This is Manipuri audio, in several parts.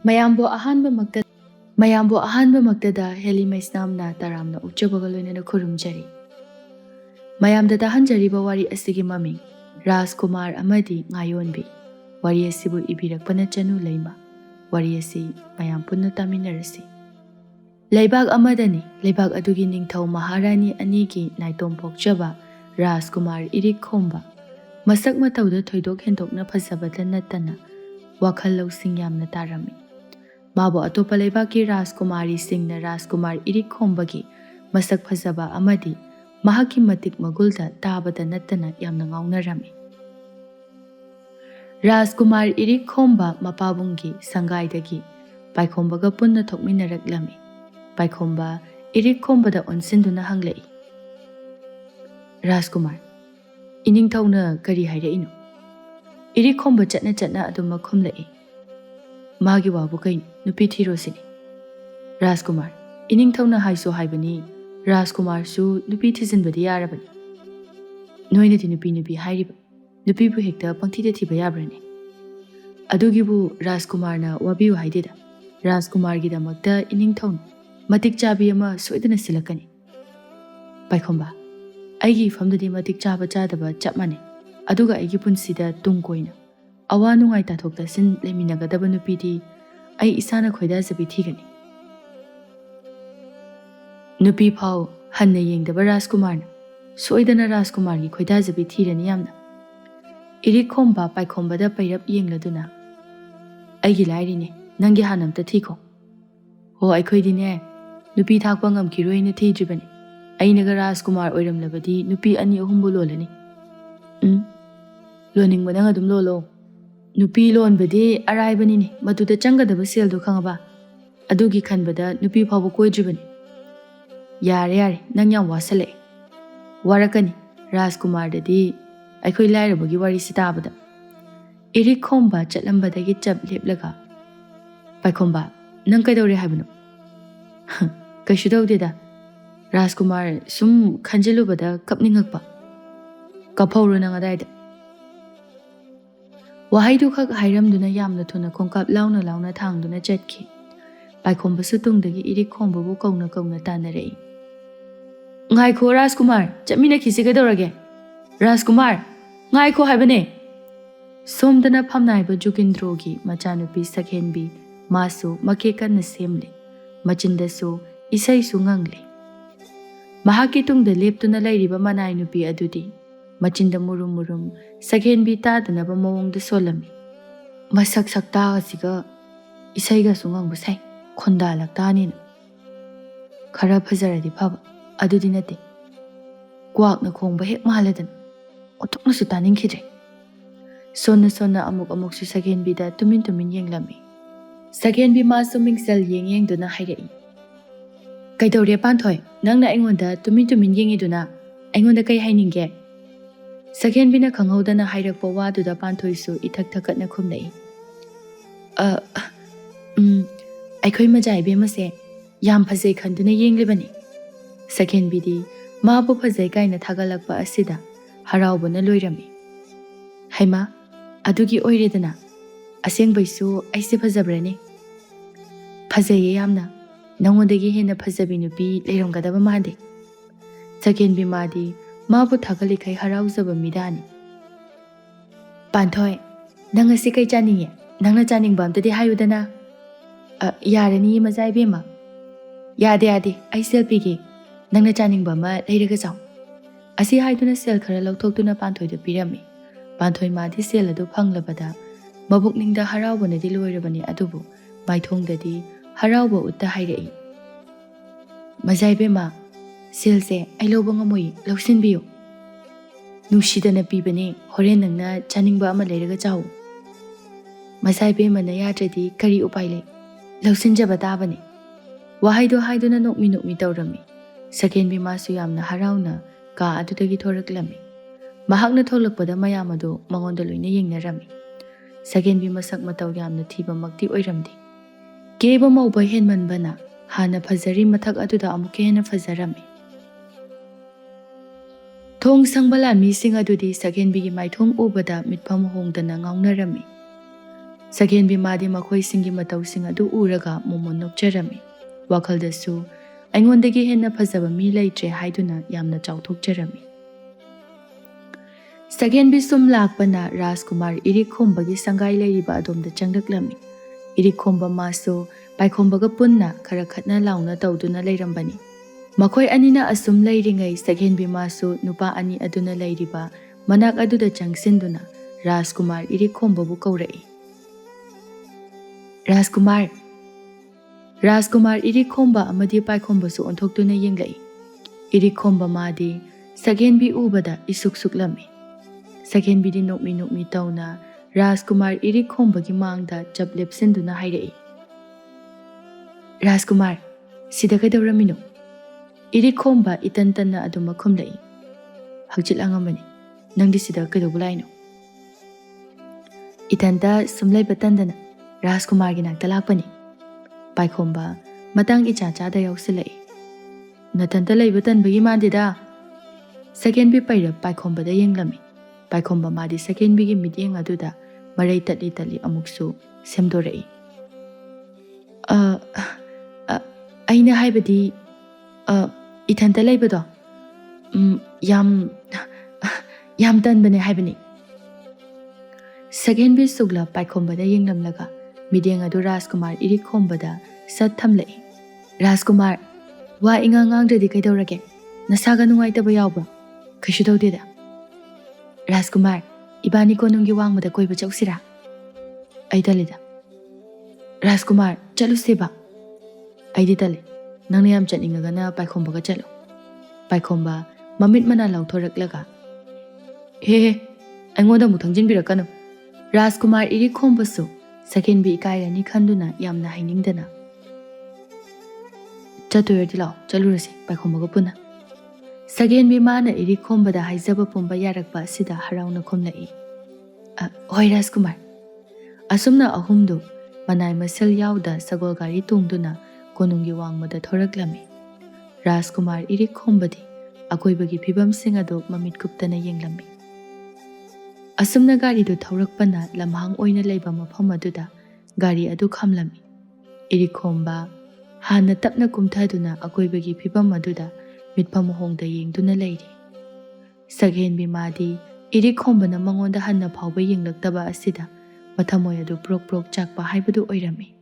mayambo ahanba maktada Helly Maisnam na taramna uchabaga loinana khurumjari. Mayamda tahanjariba wari asigi maming Rajkumar Amadi Ngayonbi. Wari asibu ibirakpana Chanu Leima. Wari asi mayam punna taminarasi. Laibag amadani, laibag adugi ningthau Maharani anigi naitom pokjaba Rajkumar irik khomba. Masak matauda thoidok hendokna phasabada natana wakhal lausing yamna tarami. Mabo atopa laibaki Rajkumari singna Rajkumar irik khombagi masak phasaba amadi mahaki matik magulda tabada natana yamna ngaunarami. Rajkumar irik khomba mapabungi sangaidagi paikhombaga punna thokminaraklami. Paikhomba irik khombada onsinduna hanglai. Rajkumar ining thauna kari hairainu. Irik khomba chatna aduma khomlai. Magi wabu kai nupi thiro sini. Rajkumar ining thauna haiso haibani Rajkumar su nupi thizinbadi yarabani. Noinati nupi hairiba. Nupi bu hekta pangthida thiba yabrani. Adugibu Rajkumar na wabiu haidida. Rajkumar gidamakta ining thauna matik chabi ama soidana silakani. Paikhomba aigi famdadi matik chaba chadaba chapmane. Aduga aigi punsida tungkoina. Awa nungai tathokta sin leminagadaba nupidi ai isana khoida zabi thigani. Nupi phau hanna yengdaba Rajkumarna soidana Rajkumar gi khoida zabi thirani yamna. Irik khomba paikhombada pairap yengladuna. Aigi lairine nangi hanamta thiko. Ho aikhoidine nupi thakpa ngamkiroina thidribani. Ainaga Rajkumar oiramlabadi nupi ani ahumbu lolani. Loning badang adum lolo. Nupi lon bade araibani ne maduda changadaba sel do khangaba. Adugi khanbada nupi phabu koidribani. Yare nang yam wasale. Warakani Rajkumar dadi aikhoi lairabagi wari sitabada. Irik khomba chatlambadagi chap leplaga. Paikhomba nang kaidore haibano. Kaishu dawdeda. Rajkumar sum khanjilubada kapningakpa. Kaphauru nang adaida. Wahaidu khak hairamduna yamna thuna khongkap launa thangduna chatki. Paikhomba sutungdagi irik khomba bu kauna tanarei. Ngaikho Rajkumar chapmina khisiga dorage. Rajkumar ngaikho haibane. Somdana phamnaiba Jugindrogi machanupi Sakhenbi masu makekana semle. Machindasu isai su ngangle. Mahaki tungda leptuna lairiba manai nupi adudi. Machinda murum Sakhenbi tadanaba mawongda solami. Masak saktaga siga isaiga sungang busai khonda laktanina. Khara phazaradi phaba adudi nate. Kwakna khongba hek mahaladan. Othokna su taningkhidre. Sonna amuk su Sakhenbi da tumin yenglami. Sakhenbi masu mingsal yengduna hairai. Kaidore panthoi nangna aingonda tumin yengiduna aingonda kai hainingge. Sakhenbi na khanghaudana hairakpa waduda panthoi su ithak thakatna khumnai. Aikhoi majai bemase yam phazai khanduna yenglibani. Sakhenbi di mabu phazai kaina thagalakpa asida haraubana loirami. Haima adugi oiredana asengbaisu aise phazabrani. Phazai yamna nangondagi hena phazabi nupi leiramgadaba mande. Sakhenbi madi mabu thagalikai harauzaba midani. Panthoi nang asi kai chaninge nangna chaningba amtadi hayudana. Yarani majai bema. Yade ai sel pige nangna chaningba ma leiraga chaw. Asi haiduna sel khara lauthokduna panthoi da pirami. Panthoi madi sel adu phanglabada mabukningda haraubonadi loirabani adubu maithongdadi harauba utta hairai. Majai bema Silse ailoba ngamoi lausinbiyo. Nushidana pibane horen nangna chaningba ama leiraga chaw. Masai bema na yadradi kari upaile. Lausinjaba tabane. Wahaido haiduna nokmi tawrami. Sakhenbi masu yamna harauna ka adudagi thoraklami. Mahakna tholakpada mayamadu mangonda loina yengnarami. Sakhenbi masak mataw yamna thiba makti oiramdi. Keba mauba henmanbana hana phazari mathak aduda amuke hena phazarami. Thong sangbalan mi sing adudi Sakhenbi gi maithong ubada mitpham hongdana ngaunarami. Sakhenbi madi makhoisingi matausing adu uraga momon nokjarami. Wakhaldasu aingondagi henna phajaba mi leitre haiduna yamna chauthokjarami. Sakhenbi sum lakpana Rajkumar irikhomba gi sangai leiriba adomda changdaklami. Irikhomba maso paikhombaga punna khara khatna launa tawduna leirambani. Makhoi anina asum leiringai Sakhenbi maso nupa ani aduna leiriba manak aduda changsinduna Rajkumar irikhomba bu kaurai. Rajkumar irikhomba amadi paikhomba su onthoktuna yenglai. Irikhomba madi Sakhenbi ubada isuk suklami. Sakhenbi di nokmi tawna Rajkumar irikhomba gi mangda chaplepsinduna hairai. Rajkumar, sida kadawramino. Irikhomba itantanna aduma khumlai. Hagchilangamani, nangdi sida kadawbulaino. Itanta sumlai batandana Rajkumar gi nakta lakpani. Paikhomba matang icha chada yausilai. Natanta laibatan bagi mandida. Sakhenbi paira paikhomba da yenglami. Paikhomba madi Sakhenbi gi midyeng aduda marai tali amuksu semdorai. Aina haibadi itanta laibado yam tanbane haibani. Sakhenbi sugla paikhomba da yenglamlaga midyeng adu Rajkumar irikhomba da sat thamlai. Rajkumar, wa ingangangdadi kaidawrage nasaga nungaitaba yawba kaisu tawdeda. Rajkumar, ibani ko nungi wangmada koiba chausira. Ai talida. Rajkumar, chaluseba. Aidi tali. Nangna yam chatningagana paikhomba ga chalo. Paikhomba mamit mana lauthoraklaga. He, aingoda mu thangjinbirakanu. Rajkumar irikhomba su Sakhenbi ikairani khanduna yamna hainingdana. Chatoyardi lao, chalurasi paikhomba ga puna. Sakhenbi mana irikhomba da haizaba pumba yarakba sida harauna khumlai. Hoi Rajkumar. Asumna ahumdu manai masal yauda sagol gari tungduna konungi wangmada thoraklami. Rajkumar irikhomba di akoibagi phibam singado mamit kuptana yenglami. Asumna gari do thorakpana lamhang oina leiba mafam aduda gari adu khamlami. Irikhomba hana tapna kumthaduna akoibagi phibam aduda mitpham hongda yengduna leiri. Sakhenbi madi irikhomba na mangonda hanna phawba yenglaktaba asida mathamoy adu prok chakpa haibadu oirami.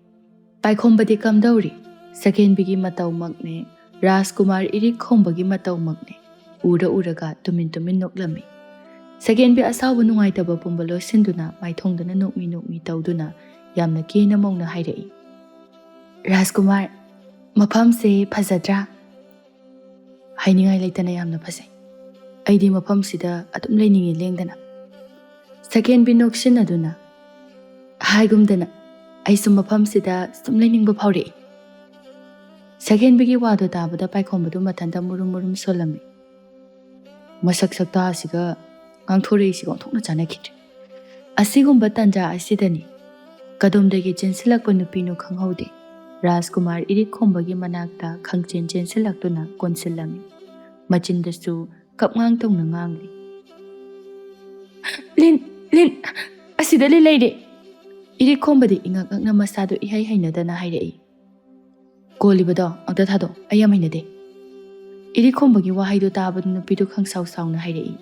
Paikhomba di kamdauri Sakhenbi gi matau makne Rajkumar irikhomba gi matau makne uraga tumin noklami. Sakhenbi asawba nungaitaba pumbalo sinduna maithongdana nokmi tawduna yamna kena mongna hairai. Rajkumar, mafamse phajadra. Hainingai leitana yamna phasai. Aidi mafamsida atum leiningi lengdana. Sakhenbi noksinaduna haigumdana aisu mafamsida sum leiningba phawrei. Sakhenbi gi wado tabada paikhomba mathanda murum solami. Masak sakta asiga ngangthorei siga onthokna chanakidre. Asigumba tanja asidani kadomdagi chensilakpa nupino khanghaude. Rajkumar irikhomba gi manakta khangchen chensilaktuna konsilami. Machindasu kapngang tongna ngangli. Lin asida leire. Irikhomba di ingakna masado ihai hainadana hairei. Kolibado angta thado ayam hainade. Irikhomba gi wahaido tabadu nupidu khangsaw sawna hairei.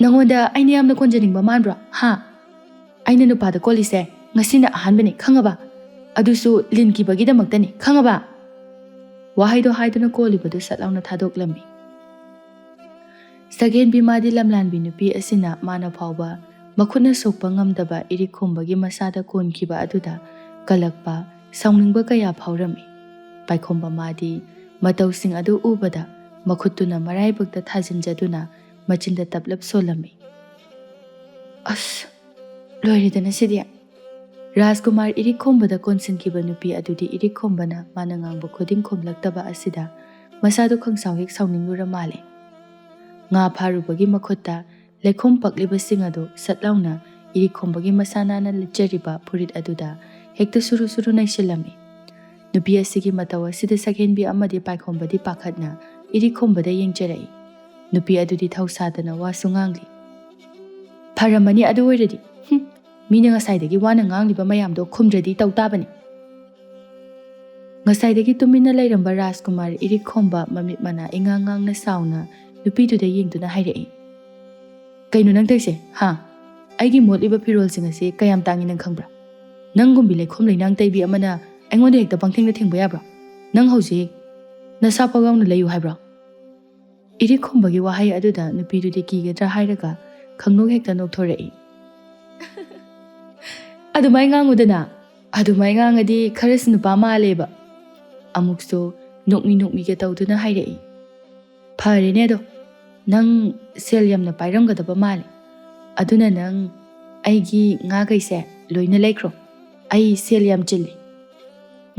Nangoda aina yamna konjaningba manbra ha. Aina nupada kolise ngasina ahanbani khangaba. Adusu linki bagida magdani khangaba. Wahaido haiduna kolibadu satlawna thadoklami. Sakhenbi madi lamlanbi nupi asina mana phawba makhutna sokpa ngamdaba irikhomba gi masada konkiba aduda kalakpa sawningba kaya phawrami. Paikhomba madi matawsing adu ubada makhutuna maraibakta thajinjaduna machinda taplap solami. As loiridana sidia. Rajkumar irikhomba da konsinkiba nupi adudi irikhomba na manangangba khoding khomlaktaba asida masadu khangsaw hek sawningura male. Nga pharubagi makhutta lekhom pakliba singado satlawna irikhomba gi masana na lechariba purit aduda hekta suru naisilami. Nupi asigi matawa sida Sakhenbi amadi paikhomba di pakhatna irikhomba da yengjarai. Nupi adudi thausadana wasungangli. Pharamani adu oiradi. ꯃꯤꯅ ꯉꯁꯥꯏꯗꯒꯤ ꯋꯥꯅ ꯉꯥꯡꯂꯤꯕ ꯃꯌꯥꯝꯗꯣ ꯈꯨꯝꯗ꯭ꯔꯗꯤ ꯇꯧ ꯇꯥꯕꯅꯤ꯫ ꯉꯁꯥꯏꯗꯒꯤ ꯇꯨꯃꯤꯟꯅ ꯂꯩꯔꯝꯕ ꯔꯥꯖꯀꯨꯃꯥꯔ ꯏꯔꯤꯛ ꯈꯣꯝꯕ ꯃꯃꯤꯠ ꯃꯅꯥ ꯏꯉꯥꯡ ꯉꯥꯡꯅ ꯁꯥꯎꯅ ꯅꯨꯄꯤꯗꯨꯗ ꯌꯦꯡꯗꯨꯅ ꯍꯥꯏꯔꯛꯏ꯫ ꯀꯩꯅꯣ ꯅꯪ ꯇꯧꯏꯁꯦ ꯍꯥ? ꯑꯩꯒꯤ ꯃꯣꯠꯂꯤꯕ ꯐꯤꯔꯣꯜꯁꯤꯡ ꯑꯁꯤ ꯀꯌꯥꯝ ꯇꯥꯡꯉꯤ ꯅꯪ ꯈꯪꯕ꯭ꯔꯥ? ꯅꯪꯒꯨꯝꯕꯤ ꯂꯩꯈꯣꯝ ꯂꯩꯅꯥꯡ ꯇꯩꯕꯤ ꯑꯃꯅ ꯑꯩꯉꯣꯟꯗ ꯍꯦꯛꯇ ꯄꯪꯊꯦꯡꯗ ꯊꯦꯡꯕ ꯌꯥꯕ꯭ꯔꯣ? ꯅꯪ ꯍꯧꯖꯤꯛ ꯅꯁꯥ ꯄꯥꯎ ꯌꯥꯎꯅ ꯂꯩꯌꯨ ꯍꯥꯏꯕ꯭ꯔꯣ? ꯏꯔꯤꯛ ꯈꯣꯝꯕꯒꯤ ꯋꯥꯍꯩ ꯑꯗꯨꯗ ꯅꯨꯄꯤꯗꯨꯗꯤ ꯀꯤꯒꯗ꯭ꯔꯥ ꯍꯥꯏꯔꯒ ꯈꯪꯅꯣꯛ ꯍꯦꯛꯇ ꯅꯣꯛꯊꯣꯔꯛꯏ꯫ ꯑꯗꯨꯃꯥꯏ ꯉꯥꯡꯉꯨꯗꯅ, ꯑꯗꯨꯃꯥꯏ ꯉꯥꯡꯉꯗꯤ ꯈꯔꯁꯨ ꯅꯨꯄꯥ ꯃꯥꯜꯂꯦꯕ꯫ ꯑꯃꯨꯛꯁꯨ ꯅꯣꯛꯃꯤ-ꯅꯣꯛꯃꯤꯒ ꯇꯧꯗꯨꯅ ꯍꯥꯏꯔꯛꯏ꯫ ꯐꯔꯦꯅꯦ ꯑꯗꯣ, ꯅꯪ ꯁꯦꯜ ꯌꯥꯝꯅ ꯄꯥꯏꯔꯝꯒꯗꯕ ꯃꯥꯜꯂꯤ꯫ ꯑꯗꯨꯅ ꯅꯪ ꯑꯩꯒꯤ ꯉꯥꯈꯩꯁꯦ ꯂꯣꯏꯅ ꯂꯩꯈ꯭ꯔꯣ, ꯑꯩ ꯁꯦꯜ ꯌꯥꯝ ꯆꯤꯜꯂꯤ꯫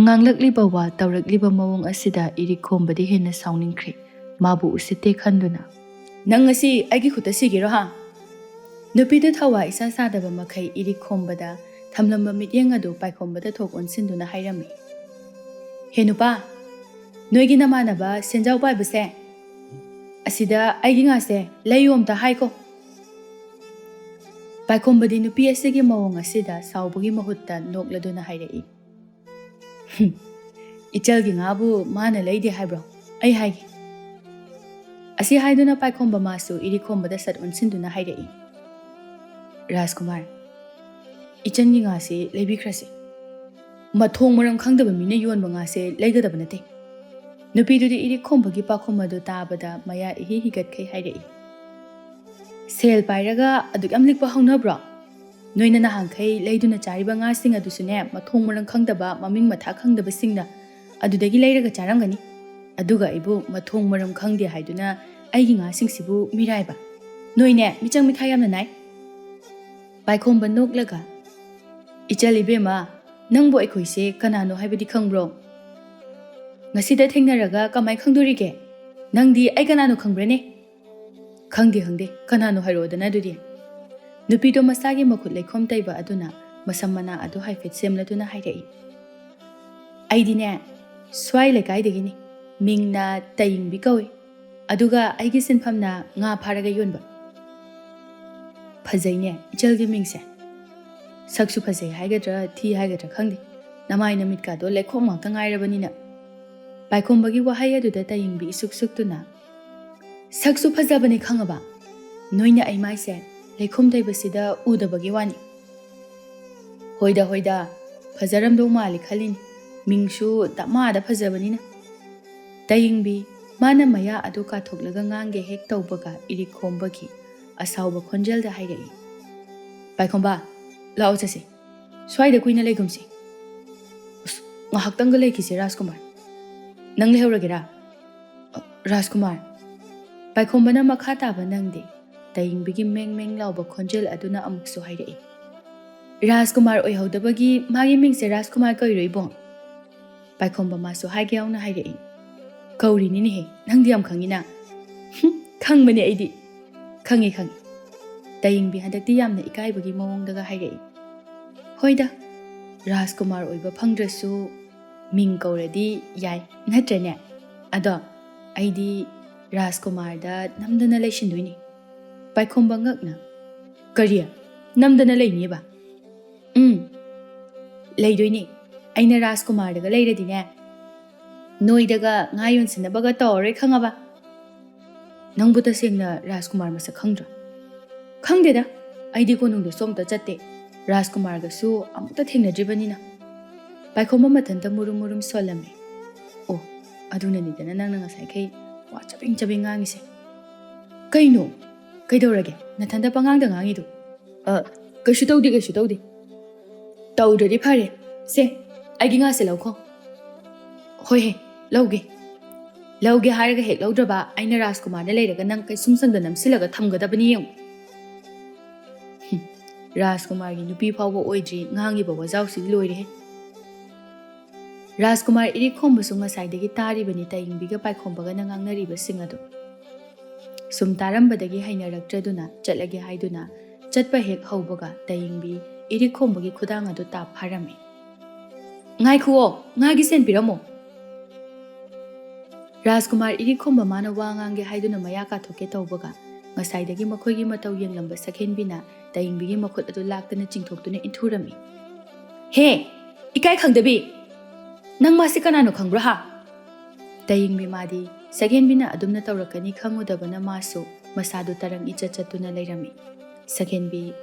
ꯉꯥꯡꯂꯛꯂꯤꯕ ꯋꯥ ꯇꯧꯔꯛꯂꯤꯕ ꯃꯑꯣꯡ ꯑꯁꯤꯗ ꯏꯔꯤꯛ ꯈꯣꯝꯕꯗꯤ ꯍꯦꯟꯅ ꯁꯥꯎꯅꯤꯡꯈ꯭ꯔꯦ, ꯃꯥꯕꯨ ꯎꯁꯤꯠꯇꯦ ꯈꯟꯗꯨꯅ꯫ ꯅꯪ ꯉꯁꯤ ꯑꯩꯒꯤ ꯈꯨꯠꯇ ꯁꯤꯒꯦꯔꯣ ꯍꯥ? ꯅꯨꯄꯤꯗꯨ ꯊꯋꯥ ꯏꯁꯥ ꯁꯥꯗꯕ ꯃꯈꯩ ꯏꯔꯤꯛ ꯈꯣꯝꯕꯗ ꯊꯝꯂꯝꯕ ꯃꯤꯠꯌꯦꯡ ꯑꯗꯨ ꯄꯥꯏꯈꯣꯝꯕꯗ ꯊꯣꯛ ꯑꯣꯟꯁꯤꯟꯗꯨꯅ ꯍꯥꯏꯔꯝꯃꯤ꯫ ꯍꯦ ꯅꯨꯄꯥ, ꯅꯣꯏꯒꯤ ꯅꯃꯥꯟꯅꯕ ꯁꯦꯟꯖꯥꯎ ꯄꯥꯏꯕꯁꯦ, ꯑꯁꯤꯗ ꯑꯩꯒꯤ ꯉꯥꯁꯦ ꯂꯩꯌꯨ ꯑꯝꯇ ꯍꯥꯏꯀꯣ꯫ ꯄꯥꯏꯈꯣꯝꯕꯗꯤ ꯅꯨꯄꯤ ꯑꯁꯤꯒꯤ ꯃꯑꯣꯡ ꯑꯁꯤꯗ ꯁꯥꯎꯕꯒꯤ ꯃꯍꯨꯠꯇ ꯅꯣꯛꯂꯗꯨꯅ ꯍꯥꯏꯔꯛꯏ꯫ ꯏꯆꯜꯒꯤ ꯉꯥꯕꯨ ꯃꯥꯅ ꯂꯩꯗꯦ ꯍꯥꯏꯕ꯭ꯔꯣ? ꯑꯩ ꯍꯥꯏꯒꯦ꯫ ꯑꯁꯤ ꯍꯥꯏꯗꯨꯅ ꯄꯥꯏꯈꯣꯝꯕ ꯃꯥꯁꯨ ꯏꯔꯤꯛ ꯈꯣꯝꯕꯗ ꯁꯠ ꯑꯣꯟꯁꯤꯟꯗꯨꯅ ꯍꯥꯏꯔꯛꯏ꯫ ꯔꯥꯖꯀꯨꯃꯥꯔ, ꯏꯆꯟꯒꯤ ꯉꯥꯁꯤ ꯂꯩꯕꯤꯈ꯭ꯔꯁꯤ꯫ ꯃꯊꯣꯡ ꯃꯔꯝ ꯈꯪꯗꯕ ꯃꯤꯅ ꯌꯣꯟꯕ ꯉꯥꯁꯦ ꯂꯩꯒꯗꯕ ꯅꯠꯇꯦ꯫ ꯅꯨꯄꯤꯗꯨꯗꯤ ꯏꯔꯤꯛ ꯈꯣꯝꯕꯒꯤ ꯄꯥꯎꯈꯨꯝ ꯑꯗꯨ ꯇꯥꯕꯗ ꯃꯌꯥ ꯏꯍꯤ ꯍꯤꯒꯠꯈꯩ ꯍꯥꯏꯔꯛꯏ꯫ ꯁꯦꯜ ꯄꯥꯏꯔꯒ ꯑꯗꯨꯛ ꯌꯥꯝ ꯂꯤꯛꯄ ꯍꯧꯅꯕ꯭ꯔꯣ? ꯅꯣꯏꯅ ꯅꯍꯥꯟꯈꯩ ꯂꯩꯗꯨꯅ ꯆꯥꯔꯤꯕ ꯉꯥꯁꯤꯡ ꯑꯗꯨꯁꯨꯅꯦ ꯃꯊꯣꯡ ꯃꯔꯝ ꯈꯪꯗꯕ ꯃꯃꯤꯡ ꯃꯊꯥ ꯈꯪꯗꯕꯁꯤꯡꯅ ꯑꯗꯨꯗꯒꯤ ꯂꯩꯔꯒ ꯆꯥꯔꯝꯒꯅꯤ꯫ ꯑꯗꯨꯒ ꯑꯩꯕꯨ ꯃꯊꯣꯡ ꯃꯔꯝ ꯈꯪꯗꯦ ꯍꯥꯏꯗꯨꯅ ꯑꯩꯒꯤ ꯉꯥꯁꯤꯡꯁꯤꯕꯨ ꯃꯤꯔꯥꯏꯕ꯫ ꯅꯣꯏꯅꯦ ꯃꯤꯆꯪ ꯃꯤꯈꯥꯏ ꯌꯥꯝꯅ ꯅꯥꯏ꯫ ꯄꯥꯏꯈꯣꯝꯕ ꯅꯣꯛꯂꯒ, ꯏꯆꯜ ꯏꯕꯦꯝꯃ, ꯅꯪꯕꯨ ꯑꯩꯈꯣꯏꯁꯦ ꯀꯅꯥꯅꯣ ꯍꯥꯏꯕꯗꯤ ꯈꯪꯕ꯭ꯔꯣ? ꯉꯁꯤꯗ ꯊꯦꯡꯅꯔꯒ ꯀꯃꯥꯏ ꯈꯪꯗꯣꯔꯤꯒꯦ? ꯅꯪꯗꯤ ꯑꯩ ꯀꯅꯥꯅꯣ ꯈꯪꯕ꯭ꯔꯅꯦ? ꯈꯪꯗꯦ, ꯀꯅꯥꯅꯣ ꯍꯥꯏꯔꯛꯑꯣꯗꯅ ꯑꯗꯨꯗꯤ꯫ ꯅꯨꯄꯤꯗꯣ ꯃꯁꯥꯒꯤ ꯃꯈꯨꯠ ꯂꯩꯈꯣꯝ ꯇꯩꯕ ꯑꯗꯨꯅ ꯃꯁꯝ ꯃꯅꯥ ꯑꯗꯨ ꯍꯥꯏꯐꯦꯠ ꯁꯦꯝꯂꯗꯨꯅ ꯍꯥꯏꯔꯛꯏ꯫ ꯑꯩꯗꯤꯅꯦ ꯁ꯭ꯋꯥꯏ ꯂꯩꯀꯥꯏꯗꯒꯤꯅꯤ, ꯃꯤꯡꯅ ꯇꯌꯤꯡꯕꯤ ꯀꯧꯏ, ꯑꯗꯨꯒ ꯑꯩꯒꯤ ꯁꯤꯟꯐꯝꯅ ꯉꯥ ꯐꯥꯔꯒ ꯌꯣꯟꯕ꯫ ꯐꯖꯩꯅꯦ ꯏꯆꯜꯒꯤ ꯃꯤꯡꯁꯦ꯫ ꯁꯛꯁꯨ ꯐꯖꯩ ꯍꯥꯏꯒꯗ꯭ꯔꯥ ꯊꯤ ꯍꯥꯏꯒꯗ꯭ꯔꯥ ꯈꯪꯗꯦ, ꯅꯃꯥꯏ ꯅꯃꯤꯠꯀꯥꯗꯣ ꯂꯩꯈꯣꯝ ꯉꯥꯛꯇ ꯉꯥꯏꯔꯕꯅꯤꯅ꯫ ꯄꯥꯏꯈꯣꯝꯕꯒꯤ ꯋꯥꯍꯩ ꯑꯗꯨꯗ ꯇꯌꯤꯡꯕꯤ ꯏꯁꯨꯛ ꯁꯨꯛꯇꯨꯅ, ꯁꯛꯁꯨ ꯐꯖꯕꯅꯤ ꯈꯪꯉꯕ, ꯅꯣꯏꯅ ꯑꯩ ꯃꯥꯏꯁꯦ ꯂꯩꯈꯣꯝ ꯇꯩꯕꯁꯤꯗ ꯎꯗꯕꯒꯤ ꯋꯥꯅꯤ꯫ ꯍꯣꯏꯗ, ꯐꯖꯔꯝꯗꯧ ꯃꯥꯜꯂꯤ ꯈꯜꯂꯤꯅꯤ, ꯃꯤꯡꯁꯨ ꯗꯃꯥꯗ ꯐꯖꯕꯅꯤꯅ꯫ ꯇꯌꯤꯡꯕꯤ ꯃꯥꯅ ꯃꯌꯥ ꯑꯗꯨ ꯀꯥꯊꯣꯛꯂꯒ ꯉꯥꯡꯒꯦ ꯍꯦꯛ ꯇꯧꯕꯒ ꯏꯔꯤꯛ ꯈꯣꯝꯕꯒꯤ ꯑꯁꯥꯎꯕ ꯈꯣꯟꯖꯦꯜꯗ ꯍꯥꯏꯔꯛꯏ꯫ ꯄꯥꯏꯈꯣꯝꯕ, ꯂꯥꯛꯑꯣ ꯆꯠꯁꯤ, ꯁ꯭ꯋꯥꯏꯗ ꯀꯨꯏꯅ ꯂꯩꯒꯨꯝꯁꯤ꯫ ꯑꯁ, ꯉꯥꯏꯍꯥꯛꯇꯪꯒ ꯂꯩꯈꯤꯁꯤ ꯔꯥꯖꯀꯨꯃꯥꯔ꯫ ꯅꯪ ꯂꯩꯍꯧꯔꯒꯦꯔꯥ? ꯔꯥꯖꯀꯨꯃꯥꯔ, ꯄꯥꯏꯈꯣꯝꯕꯅ ꯃꯈꯥ ꯇꯥꯕ ꯅꯪꯗꯦ ꯇꯌꯤꯡꯕꯤꯒꯤ ꯃꯦꯡ ꯃꯦꯡ ꯂꯥꯎꯕ ꯈꯣꯟꯖꯦꯜ ꯑꯗꯨꯅ ꯑꯃꯨꯛꯁꯨ ꯍꯥꯏꯔꯛꯏ꯫ ꯔꯥꯖꯀꯨꯃꯥꯔ ꯑꯣꯏꯍꯧꯗꯕꯒꯤ ꯃꯥꯒꯤ ꯃꯤꯡꯁꯦ ꯔꯥꯖꯀꯨꯃꯥꯔ ꯀꯧꯔꯤꯔꯣ ꯏꯕꯨꯡ? ꯄꯥꯏꯈꯣꯝꯕ ꯃꯥꯁꯨ ꯍꯥꯏꯒꯦ ꯌꯥꯎꯅ ꯍꯥꯏꯔꯛꯏ꯫ ꯀꯧꯔꯤꯅꯤꯅꯦꯍꯦ, ꯅꯪꯗꯤ ꯌꯥꯝ ꯈꯪꯉꯤꯅ꯫ ꯈꯪꯕꯅꯦ ꯑꯩꯗꯤ꯫ ꯈꯪꯉꯤ꯫ ꯇꯌꯤꯡꯕꯤ ꯍꯟꯗꯛꯇꯤ ꯌꯥꯝꯅ ꯏꯀꯥꯏꯕꯒꯤ ꯃꯑꯣꯡꯗꯒ ꯍꯥꯏꯔꯛꯏ꯫ ꯍꯣꯏꯗ, ꯔꯥꯖꯀꯨꯃꯥꯔ ꯑꯣꯏꯕ ꯐꯪꯗ꯭ꯔꯁꯨ ꯃꯤꯡ ꯀꯧꯔꯗꯤ ꯌꯥꯏ ꯅꯠꯇ꯭ꯔꯅꯦ? ꯑꯗꯣ ꯑꯩꯗꯤ ꯔꯥꯖꯀꯨꯃꯥꯔꯗ ꯅꯝꯗꯅ ꯂꯩꯁꯤꯟꯗꯣꯏꯅꯤ꯫ ꯄꯥꯏꯈꯣꯝꯕ ꯉꯛꯅ, ꯀꯔꯤ ꯅꯝꯗꯅ ꯂꯩꯅꯤꯕ? ꯂꯩꯗꯣꯏꯅꯤ꯫ ꯑꯩꯅ ꯔꯥꯖꯀꯨꯃꯥꯔꯗꯒ ꯂꯩꯔꯗꯤꯅꯦ, ꯅꯣꯏꯗꯒ ꯉꯥ ꯌꯣꯟꯁꯤꯟꯅꯕꯒ ꯇꯧꯔꯔꯣꯏ ꯈꯪꯉꯕ? ꯅꯪꯕꯨ ꯇꯁꯦꯡꯅ ꯔꯥꯖꯀꯨꯃꯥꯔ ꯃꯁꯛ ꯈꯪꯗ꯭ꯔꯣ? ꯈꯪꯗꯦꯗ, ꯑꯩꯗꯤ ꯀꯣꯅꯨꯡꯗꯁꯨ ꯑꯝꯇ ꯆꯠꯇꯦ, ꯔꯥꯖꯀꯨꯃꯥꯔꯒꯁꯨ ꯑꯃꯨꯛꯇ ꯊꯦꯡꯅꯗ꯭ꯔꯤꯕꯅꯤꯅ꯫ ꯄꯥꯏꯈꯣꯝꯕ ꯃꯊꯟꯇ ꯃꯨꯔꯨꯝ ꯃꯨꯔꯨꯝ ꯁꯣꯜꯂꯝꯃꯤ꯫ ꯑꯣ, ꯑꯗꯨꯅꯅꯤꯗꯅ ꯅꯪꯅ ꯉꯁꯥꯏꯈꯩ ꯋꯥ ꯆꯕꯦꯡ ꯉꯥꯡꯉꯤꯁꯦ꯫ ꯀꯩꯅꯣ? ꯀꯩꯗꯧꯔꯒꯦ ꯅꯊꯟꯇ ꯄꯉꯥꯡꯗ ꯉꯥꯡꯉꯤꯗꯨ? ꯀꯩꯁꯨ ꯇꯧꯗꯦ꯫ ꯇꯧꯗ꯭ꯔꯗꯤ ꯐꯔꯦ, ꯁꯦ ꯑꯩꯒꯤ ꯉꯥꯁꯦ ꯂꯧꯈꯣ꯫ ꯍꯣꯏꯍꯦ, ꯂꯧꯒꯦ ꯍꯥꯏꯔꯒ ꯍꯦꯛ ꯂꯧꯗ꯭ꯔꯕ ꯑꯩꯅ ꯔꯥꯖꯀꯨꯃꯥꯔꯗ ꯂꯩꯔꯒ ꯅꯪ ꯀꯩꯁꯨꯝ ꯁꯪꯗ ꯅꯝꯁꯤꯜꯂꯒ ꯊꯝꯒꯗꯕꯅꯤ ꯌꯦꯡꯉꯨ꯫ ꯔꯥꯖꯀꯨꯃꯥꯔꯒꯤ ꯅꯨꯄꯤ ꯐꯥꯎꯕ ꯑꯣꯏꯗ꯭ꯔꯤ ꯉꯥꯡꯉꯤꯕ ꯋꯥꯖꯥꯎꯁꯤꯗꯤ ꯂꯣꯏꯔꯦꯍꯦ꯫ ꯔꯥꯖꯀꯨꯃꯥꯔ ꯏꯔꯤꯛ ꯈꯣꯝꯕꯁꯨ ꯉꯁꯥꯏꯗꯒꯤ ꯇꯥꯔꯤꯕꯅꯤ ꯇꯌꯤꯡꯕꯤꯒ ꯄꯥꯏꯈꯣꯝꯕꯒꯅ ꯉꯥꯡꯅꯔꯤꯕꯁꯤꯡ ꯑꯗꯨ꯫ ꯁꯨꯝ ꯇꯥꯔꯝꯕꯗꯒꯤ ꯍꯩꯅꯔꯛꯇ꯭ꯔꯗꯨꯅ ꯆꯠꯂꯒꯦ ꯍꯥꯏꯗꯨꯅ ꯆꯠꯄ ꯍꯦꯛ ꯍꯧꯕꯒ ꯇꯌꯤꯡꯕꯤ ꯏꯔꯤꯛ ꯈꯣꯝꯕꯒꯤ ꯈꯨꯗꯥꯡ ꯑꯗꯨ ꯇꯥꯞ ꯐꯥꯔꯝꯃꯤ꯫ ꯉꯥꯏꯈꯨꯑꯣ, ꯉꯥꯒꯤ ꯁꯦꯟ ꯄꯤꯔꯝꯃꯣ꯫ ꯔꯥꯖꯀꯨꯃꯥꯔ ꯏꯔꯤꯛ ꯈꯣꯝꯕ ꯃꯥꯅ ꯋꯥ ꯉꯥꯡꯒꯦ ꯍꯥꯏꯗꯨꯅ ꯃꯌꯥ ꯀꯥꯊꯣꯛꯀꯦ ꯇꯧꯕꯒ Ngasaydagi makoygi matau yenglamba Sakhenbina Tayingbigi makhut adu laktana chingthoktuna inthurami. He! Ikai khangdabi! Nang masi kanano khangbra ha? Tayingbi madi Sakhenbina adumna tawrakani khangudabana masu masadu tarang ichatchatuna leirami. Sakhenbi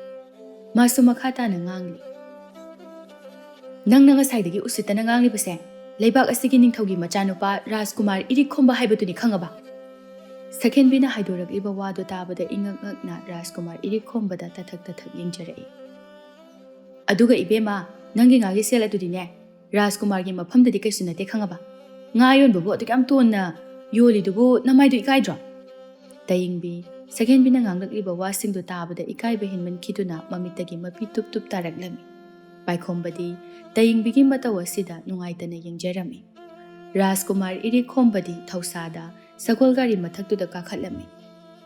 masu makhata na ngangli. Nang ngasaydagi usitana ngangli base leibak asigi ningthaugi machanupa Rajkumar irikhomba haibaduni khangaba. Sakhenbina haidorakliba wado tabada ingak-ngakna Rajkumar irikhombada tathak yengjarai. Aduga ibema nangi ngagi sel adudine Rajkumargi mafamdadi kaisu nate khangaba. Ngayonbabu aduk yam tonna yolidubu namaidu ikaidra. Tayingbi Sakhenbina ngangrakliba wasingdo tabada ikaiba hinman khiduna mamittagi mapi tup taraklami. Paikhombadi Tayingbigi mataw asida nungaitana yengjarami. Rajkumar irikhombadi thausada Sagolgari mathaktuda kakhatlami.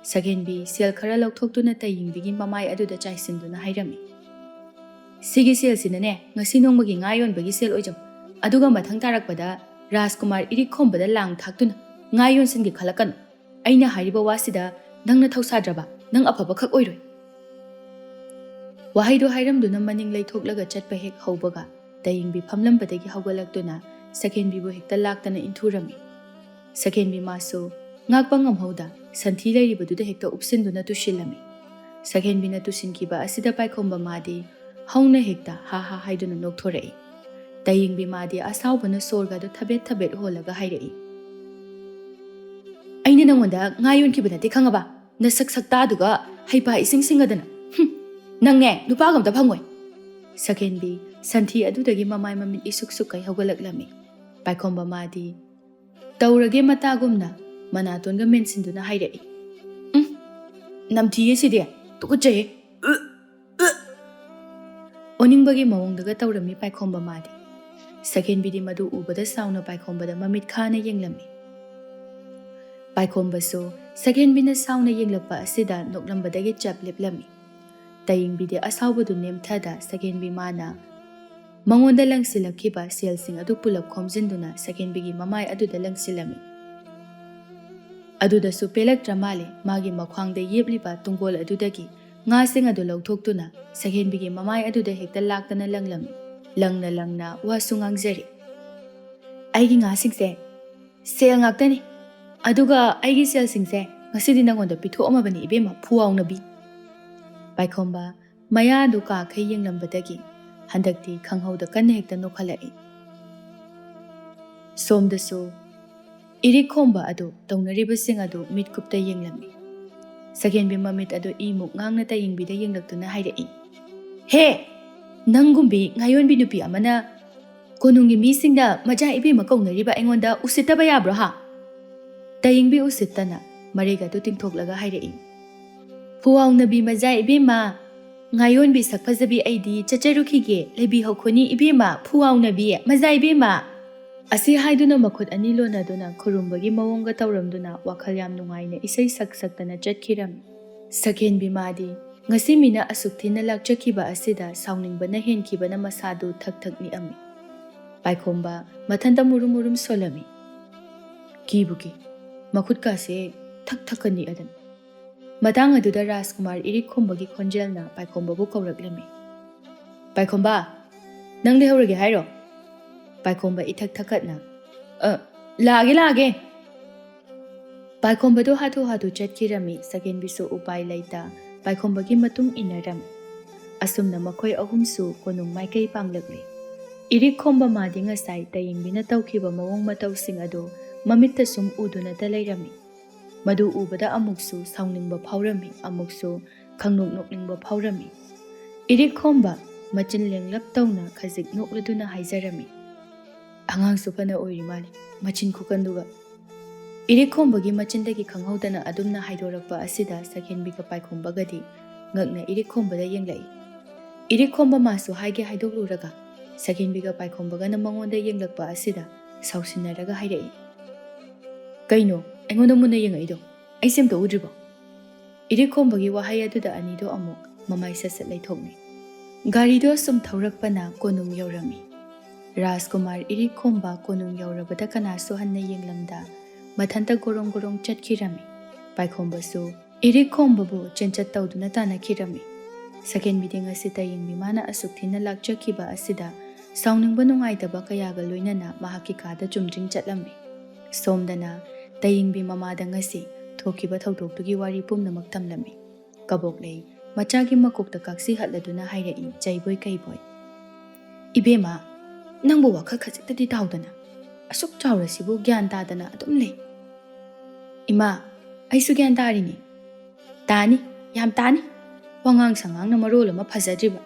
Sakhenbi sel khara lauthoktuna Tayingbigi mamai aduda chaisinduna hairami. Sigi sel sinane ngasi nongmagi ngayonbagi sel oijam. Aduga mathang tarakpada Rajkumar irikhombada lang thaktuna ngayon singi khalakan. Aina hariba wasida nangna thausadraba nang afaba khak oiroi. Wahaido hairamduna maning leithoklaga chatpa hek haubaga Tayingbi phamlambadagi haugalakduna Sakhenbibu hekta laktana inthurami. Sakhenbi masu ngakpa ngamhauda santhi leiribaduda hekta upsinduna tushilami. Sakhenbina tusinkiba asida paikhomba madi hauna hekta ha haiduna nokthorei. Tayingbi madi asaubana sorgado thabet holaga hairai. Aina nangonda ngayon kibana khangaba nasak saktaduga haipa isingsingadana. Nangne nupagamta phangoi. Sakhenbi santhi adudagi mamai mamit isuk-sukai haugalakami. Paikhomba madi Taurage matagumna manatonga mensinduna hairai. Namthiye sidi tukuchaye. Oningbagi mawongdaga taurami Paikhomba madi. Sakhenbidi madu ubada sauna Paikhombada mamit khana yenglami. Paikhombasу Sakhenbina sauna yenglapa asida noklambadagi chap leplami. Tayingbidi asaubadu nemthada Sakhenbi mana Mangonda langsilakhiba selsing adu pulap khomjinduna Sakhenbigi mamai aduda langsilami. Adudasu pelaktra male magi makhwangda yebliba tungol adudagi ngasing adu lauthoktuna Sakhenbigi mamai aduda hekta laktana langlami. Langna wasu ngangjari. Aigi ngasingse sel ngaktani. Aduga aigi selsingse ngasidi nangonda pithoamabani ibema phuawnabi. Paikhomba maya adu ka khai yenglambadagi handakti khanghauda kanna hekta nokhalai. Somdasu irikhomba adu taunaribasing adu mitkupta yenglami. Sakhenbi mamit adu imuk ngangna Tayingbida yenglaktuna hairai. He! Nangumbi Ngayonbi nupi amana konungi misingda maja ibema kaunariba aingonda usitaba yabra ha? Tayingbi usittana mariga tu tingthoklaga hairai. Phuawnabi maja ibema Ngayonbi sakfazabi aidi chacharukhige lebi hokhoni ibema phuawnabi maja ibema. Asi haiduna makhut ani lonaduna khurumbagi mawongga tawramduna wakhal yam nungaina isai saktana chatkhiram. Sakhenbi madi ngasi mina asukthina lakchakhiba asida sauningbana henkibana masadu thak ni ami. Paikhomba mathanda murum solami. Kibuki makhut ka se thakani adan. Matang aduda Rajkumar irikhombagi khonjelna Paikhomba bu kauraklami. Paikhomba nang lehorage hairo. Paikhomba ithak-thakatna. Lage. Paikhomba do hatu chatkirami Sakhenbisu upai laita Paikhombagi matung inaram. Asumna makhoi ahumsu konung maikai panglakli. Irikhomba madi ngasai Tayingbina tawkhiba mawong matawsing adu mamitta sum uduna talairami. Madu ubada amuksu sauningba phawrami amuksu khangnok-nokningba phawrami. Irikhomba machin lenglap tawna khajik nokladuna haizarami. Angang supana oiri mali machin khukanduga. Irikhombagi machindagi khanghaudana adumna haidorakpa asida Sakhenbiga Paikhombagadi ngakna irikhombada yenglai. Irikhomba masu haige haidokluraga Sakhenbiga Paikhombagana mangonda yenglakpa asida sausinaraga hairai. Kaino aingonda muna yengaido aisemta udribo. Irikhombagi wahai aduda anido amuk mamai sasat laithokni. Garido sum thaurakpana konung yaurami. Rajkumar irikhomba konung yaurabada kanasu hanna yenglamda Mathanta gorong chatkirami. Paikhombasu Irik khombabu chenchat tawduna tanakhirami. Sakhenbidi ngasi tayingbi mana asuk thina lakchakhiba asida sauningba nungaitaba kayaga loinana mahaki kada chumjing chatlambi. Somdana tayingbi mamada ngasi thokiba thodoktugi wari pumnamak thamlami. Kaboklei machagi makokta kaksi hatladuna hairai chaiboy kaiboy. Ibema nangbu wakhal khajiktadi tawdana asuk chawrasibu gyan tadana adum lei. Ima aisu gyan tarini. Tani yam tani wangang sangang na marol ama phajadriba.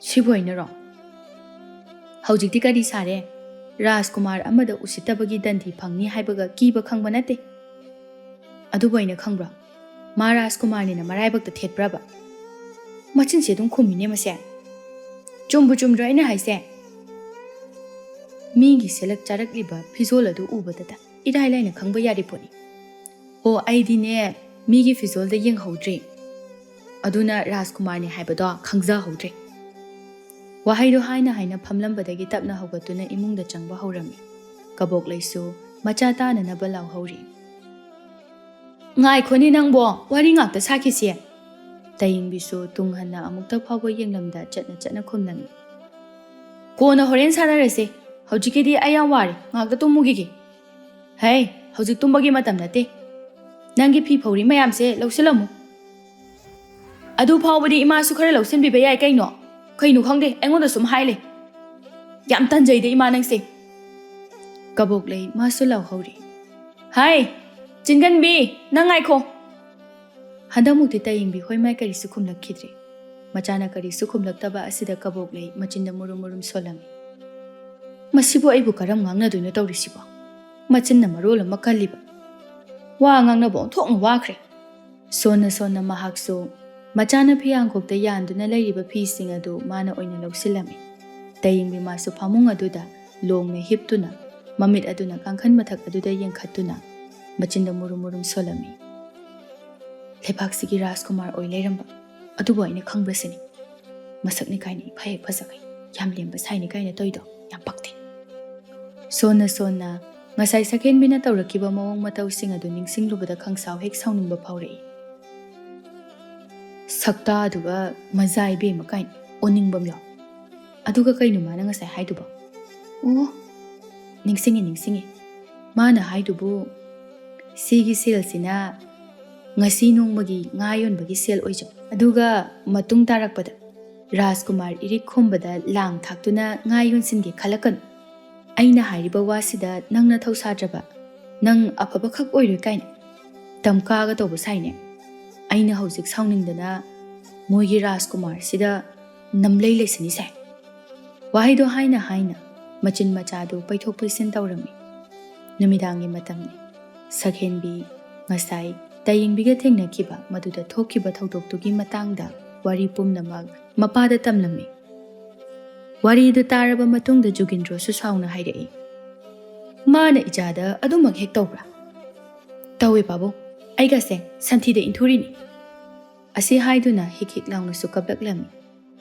Siboina ro. Haujikti kari sare Rajkumar amada usitabagi dandi phangni haibaga kiba khangba nate. Aduboina khangbra. Ma Rajkumar ni na maraibakta thetbraba. Machin se dum khumine mase. Chumbu chumdra ina haise. Migi selak charak liba fizol adu ubadata idai laina khangba yari poni. O aidine Migi fizol da yeng hodri. Aduna Rajkumar ni haibado khangza hodri. Wahaido haina haina phamlambadagi tapna hogatuna imungda changba horami. Kabok laisu machata na nabalau hori. Ngai khoni nangbo wari ngakta sakhisi. Taying bisu tunghanna amukta phawba yenglamda chatna khumnami. Kona horen sanarase hojikidi ayam wari ngakta tumugigi. Hey, hojik tumbagi matam nate. Nangi pi phawri mayam se lausilamu. Adu phawbadi ima su khara lausin bi bayai kaino. Kaino khangde engonda sum haile. Yam tanjai de ima nangse. Kabok lei masu lau hori. Hai, jingan bi nangai kho. Handamukti taying bi hoi mai kari sukhum lakhidri. Machana kari sukhum laktaba asida kabok lei machinda murum solami. Masibo aibu karam ngangna duina tawrisibo. Machinna marol ama kalliba. Wa ngang bo thong wakre. Sona mahakso machana phiyang kokta yanduna leiriba phi sing adu mana oina lausilami. Taying bi masu phamung aduda longme hiptuna mamit aduna kangkhan mathak aduda yengkhatuna machinda murum solami. Lebak sigi Rajkumar oi leiramba adubo ina khangbasini. Masakni kaini phai phajakai yam lemba saini kaina toido yam pakti. Sona ngasai sakhen bina tawrakiba mawong mataw sing adu ningsinglubada khangsaw hek sawningba phawrei. Sakta aduga mazai be makain oningbam yaw. Aduga kainu mana ngasai haiduba. Oh, ningsingi. Mana haidubu sigi sel sina ngasi nongmagi ngayonbagi sel oijo. Aduga matung tarakpada Rajkumar irik khombada lang thaktuna ngayon singe khalakan. Aina hairiba wasida nangna thausadraba nang afaba khak oiroi kaina tamkaga tobu saine aina hojik sauningdana moigi Rajkumar sida namlei lesani sai wahaido haina machin machadu paithok paisin tawrami numidangi matamni sakhenbi ngasai tayingbiga thengnakiba maduda thokiba thodoktugi matangda wari pumnamak mapada tamlami. Wari du taraba matungda Jugindro su sauna hairei. Mana ijada adumak hek tawbra. Tawe babu, aiga se santi de inturini. Asi haiduna hik launa su kaplaklami.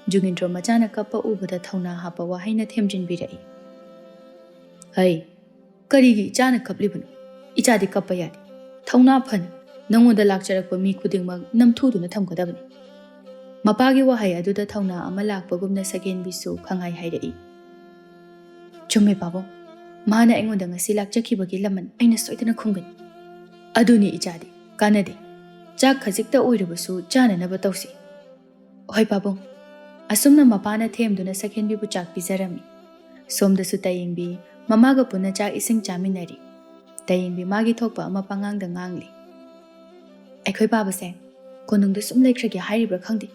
Jugindro machana kappa ubada thauna hapa wahaina themjin birei. Hai, karigi ijana kaplibanu. Ijadi kappa yadi. Thauna phan, nangoda lakcharakpa mi khudingmak namthuduna thamkadabani. Mapagi wahai aduda thauna ama lakpagumna sakhen bisu khangai hairei. Chumme babo, mana engonda ngasi lakchakhibagi laman aina soitana khungani. Aduni ijadi, kanade. Chak khajikta oirabasu chananaba tawsi. Oi babo, asumna mapana themduna sakhen bibu chak pijarami. Somdasu tayingbi mamaga puna chak ising chaminari. Tayingbi magi thokpa ama pangangda ngangli. Aikhoi baba se, konungda sum laikhragi hairibra khangdi.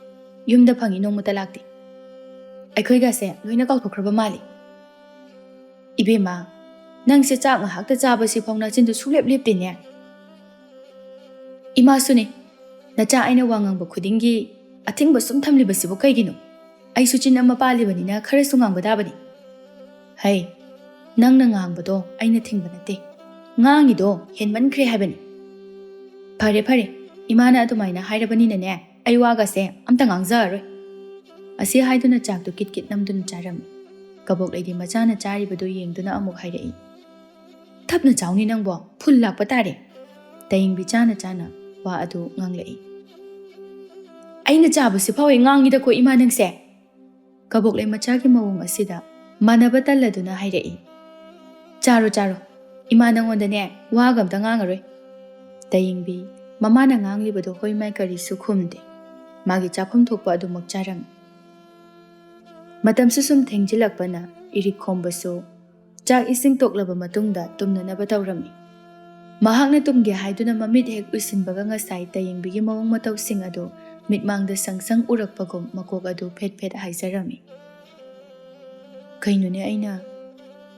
Yumda phangi nongmata lakti. Aikhoi ga se loina kauthokraba mali. Ibema, nang se chak ngahakta chaba si phongna chindu sulep leptine. Ima sune, nacha aina wangangba khudingi athingba sum thamliba sibo kaigino. Ai su chin ama palibani na khare su ngangbadabani. Hai, nang na ngangbado aina thingba nate. Ngangido henmankre haibani. Phare, imana adumaina hairabani na ne. Ai waga se amta ngangjaroi. Asi haiduna chaktu kit namduna charami. Kabok leidi machana charibadu yengduna amuk hairei. Thapna chawni nangbo phul lakpa tare. Taying bi chana ꯋꯥ ꯑꯗꯨ ꯉꯥꯡꯂꯛꯏ꯫ ꯑꯩꯅ ꯆꯥꯕꯁꯤ ꯐꯥꯎꯋꯦ ꯉꯥꯡꯉꯤꯗꯀꯣ ꯏꯃꯥ ꯅꯪꯁꯦ꯫ ꯀꯕꯣꯛꯂꯩ ꯃꯆꯥꯒꯤ ꯃꯑꯣꯡ ꯑꯁꯤꯗ ꯃꯥꯟꯅꯕ ꯇꯜꯂꯗꯨꯅ ꯍꯥꯏꯔꯛꯏ꯫ ꯆꯥꯔꯣ ꯆꯥꯔꯣ, ꯏꯃꯥ ꯅꯪꯉꯣꯟꯗꯅꯦ ꯋꯥꯒ ꯑꯝꯇ ꯉꯥꯡꯉꯔꯣꯏ꯫ ꯇꯌꯦꯡꯕꯤ ꯃꯃꯥꯅ ꯉꯥꯡꯂꯤꯕꯗꯣ ꯍꯣꯏ ꯃꯥꯏ ꯀꯔꯤꯁꯨ ꯈꯨꯝꯗꯦ꯫ ꯃꯥꯒꯤ ꯆꯥꯐꯝ ꯊꯣꯛꯄ ꯑꯗꯨꯃꯛ ꯆꯥꯔꯝꯃꯤ꯫ ꯃꯇꯝꯁꯨ ꯁꯨꯝ ꯊꯦꯡꯖꯤꯜꯂꯛꯄꯅ ꯏꯔꯤꯛ ꯈꯣꯝꯕꯁꯨ ꯆꯥꯛ ꯏꯁꯤꯡ ꯇꯣꯛꯂꯕ ꯃꯇꯨꯡꯗ ꯇꯨꯝꯅꯅꯕ ꯇꯧꯔꯝꯃꯤ꯫ ꯃꯍꯥꯛꯅ ꯇꯨꯝꯒꯦ ꯍꯥꯏꯗꯨꯅ ꯃꯃꯤꯠ ꯍꯦꯛ ꯎꯏꯁꯤꯟꯕꯒ ꯉꯁꯥꯏ ꯇꯌꯦꯡꯕꯤꯒꯤ ꯃꯑꯣꯡ ꯃꯇꯧꯁꯤꯡ ꯑꯗꯨ ꯃꯤꯠꯃꯥꯡꯗ ꯁꯪꯁꯪ ꯎꯔꯛꯄꯒꯨꯝ ꯃꯀꯣꯛ ꯑꯗꯨ ꯐꯦꯠ ꯐꯦꯠ ꯍꯥꯏꯖꯔꯝꯃꯤ꯫ ꯀꯩꯅꯣꯅꯦ ꯑꯩꯅ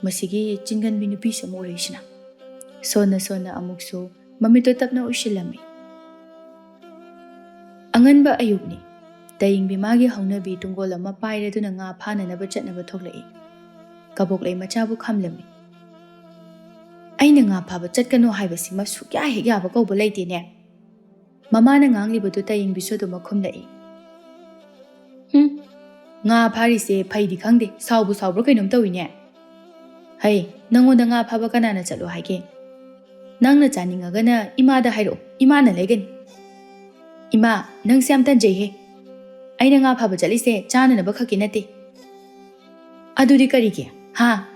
ꯃꯁꯤꯒꯤ ꯆꯤꯟꯒꯟꯕꯤ ꯅꯨꯄꯤꯁꯤ ꯑꯃ ꯎꯔꯛꯏꯁꯤꯅ? ꯁꯣꯟꯅ ꯁꯣꯟꯅ ꯑꯃꯨꯛꯁꯨ ꯃꯃꯤꯠꯇꯨ ꯇꯞꯅ ꯎꯏꯁꯤꯜꯂꯝꯃꯤ꯫ ꯑꯉꯟꯕ ꯑꯌꯨꯛꯅꯤ꯫ ꯇꯌꯦꯡꯕꯤ ꯃꯥꯒꯤ ꯍꯧꯅꯕꯤ ꯇꯨꯡꯒꯣꯜ ꯑꯃ ꯄꯥꯏꯔꯗꯨꯅ ꯉꯥ ꯐꯥꯅꯅꯕ ꯆꯠꯅꯕ ꯊꯣꯛꯂꯛꯏ꯫ ꯀꯕꯣꯛꯂꯩ ꯃꯆꯥꯕꯨ ꯈꯥꯝꯂꯝꯃꯤ꯫ ꯑꯩꯅ ꯉꯥ ꯐꯥꯕ ꯆꯠꯀꯅꯣ ꯍꯥꯏꯕꯁꯤꯃ ꯁꯨꯛꯌꯥ ꯍꯦꯛ ꯌꯥꯕ ꯀꯧꯕ ꯂꯩꯇꯦꯅꯦ꯫ ꯃꯃꯥꯅ ꯉꯥꯡꯂꯤꯕꯗꯨ ꯇꯌꯦꯡꯕꯤꯁꯨ ꯑꯗꯨꯃꯛ ꯈꯨꯝꯂꯛꯏ꯫ ꯉꯥ ꯐꯥꯔꯤꯁꯦ ꯐꯩꯗꯤ ꯈꯪꯗꯦ, ꯁꯥꯎꯕꯨ ꯁꯥꯎꯕ꯭ꯔꯥ ꯀꯩꯅꯣꯝ ꯇꯧꯏꯅꯦ꯫ ꯍꯩ, ꯅꯪꯉꯣꯟꯗ ꯉꯥ ꯐꯥꯕ ꯀꯅꯥꯅ ꯆꯠꯂꯣ ꯍꯥꯏꯒꯦ? ꯅꯪꯅ ꯆꯥꯅꯤꯡꯉꯒꯅ ꯏꯃꯥꯗ ꯍꯥꯏꯔꯛꯑꯣ, ꯏꯃꯥꯅ ꯂꯩꯒꯅꯤ꯫ ꯏꯃꯥ, ꯅꯪꯁꯦ ꯌꯥꯝ ꯇꯟꯖꯩꯍꯦ꯫ ꯑꯩꯅ ꯉꯥ ꯐꯥꯕ ꯆꯠꯂꯤꯁꯦ ꯆꯥꯅꯅꯕ ꯈꯛꯀꯤ ꯅꯠꯇꯦ꯫ ꯑꯗꯨꯗꯤ ꯀꯔꯤꯒꯤ?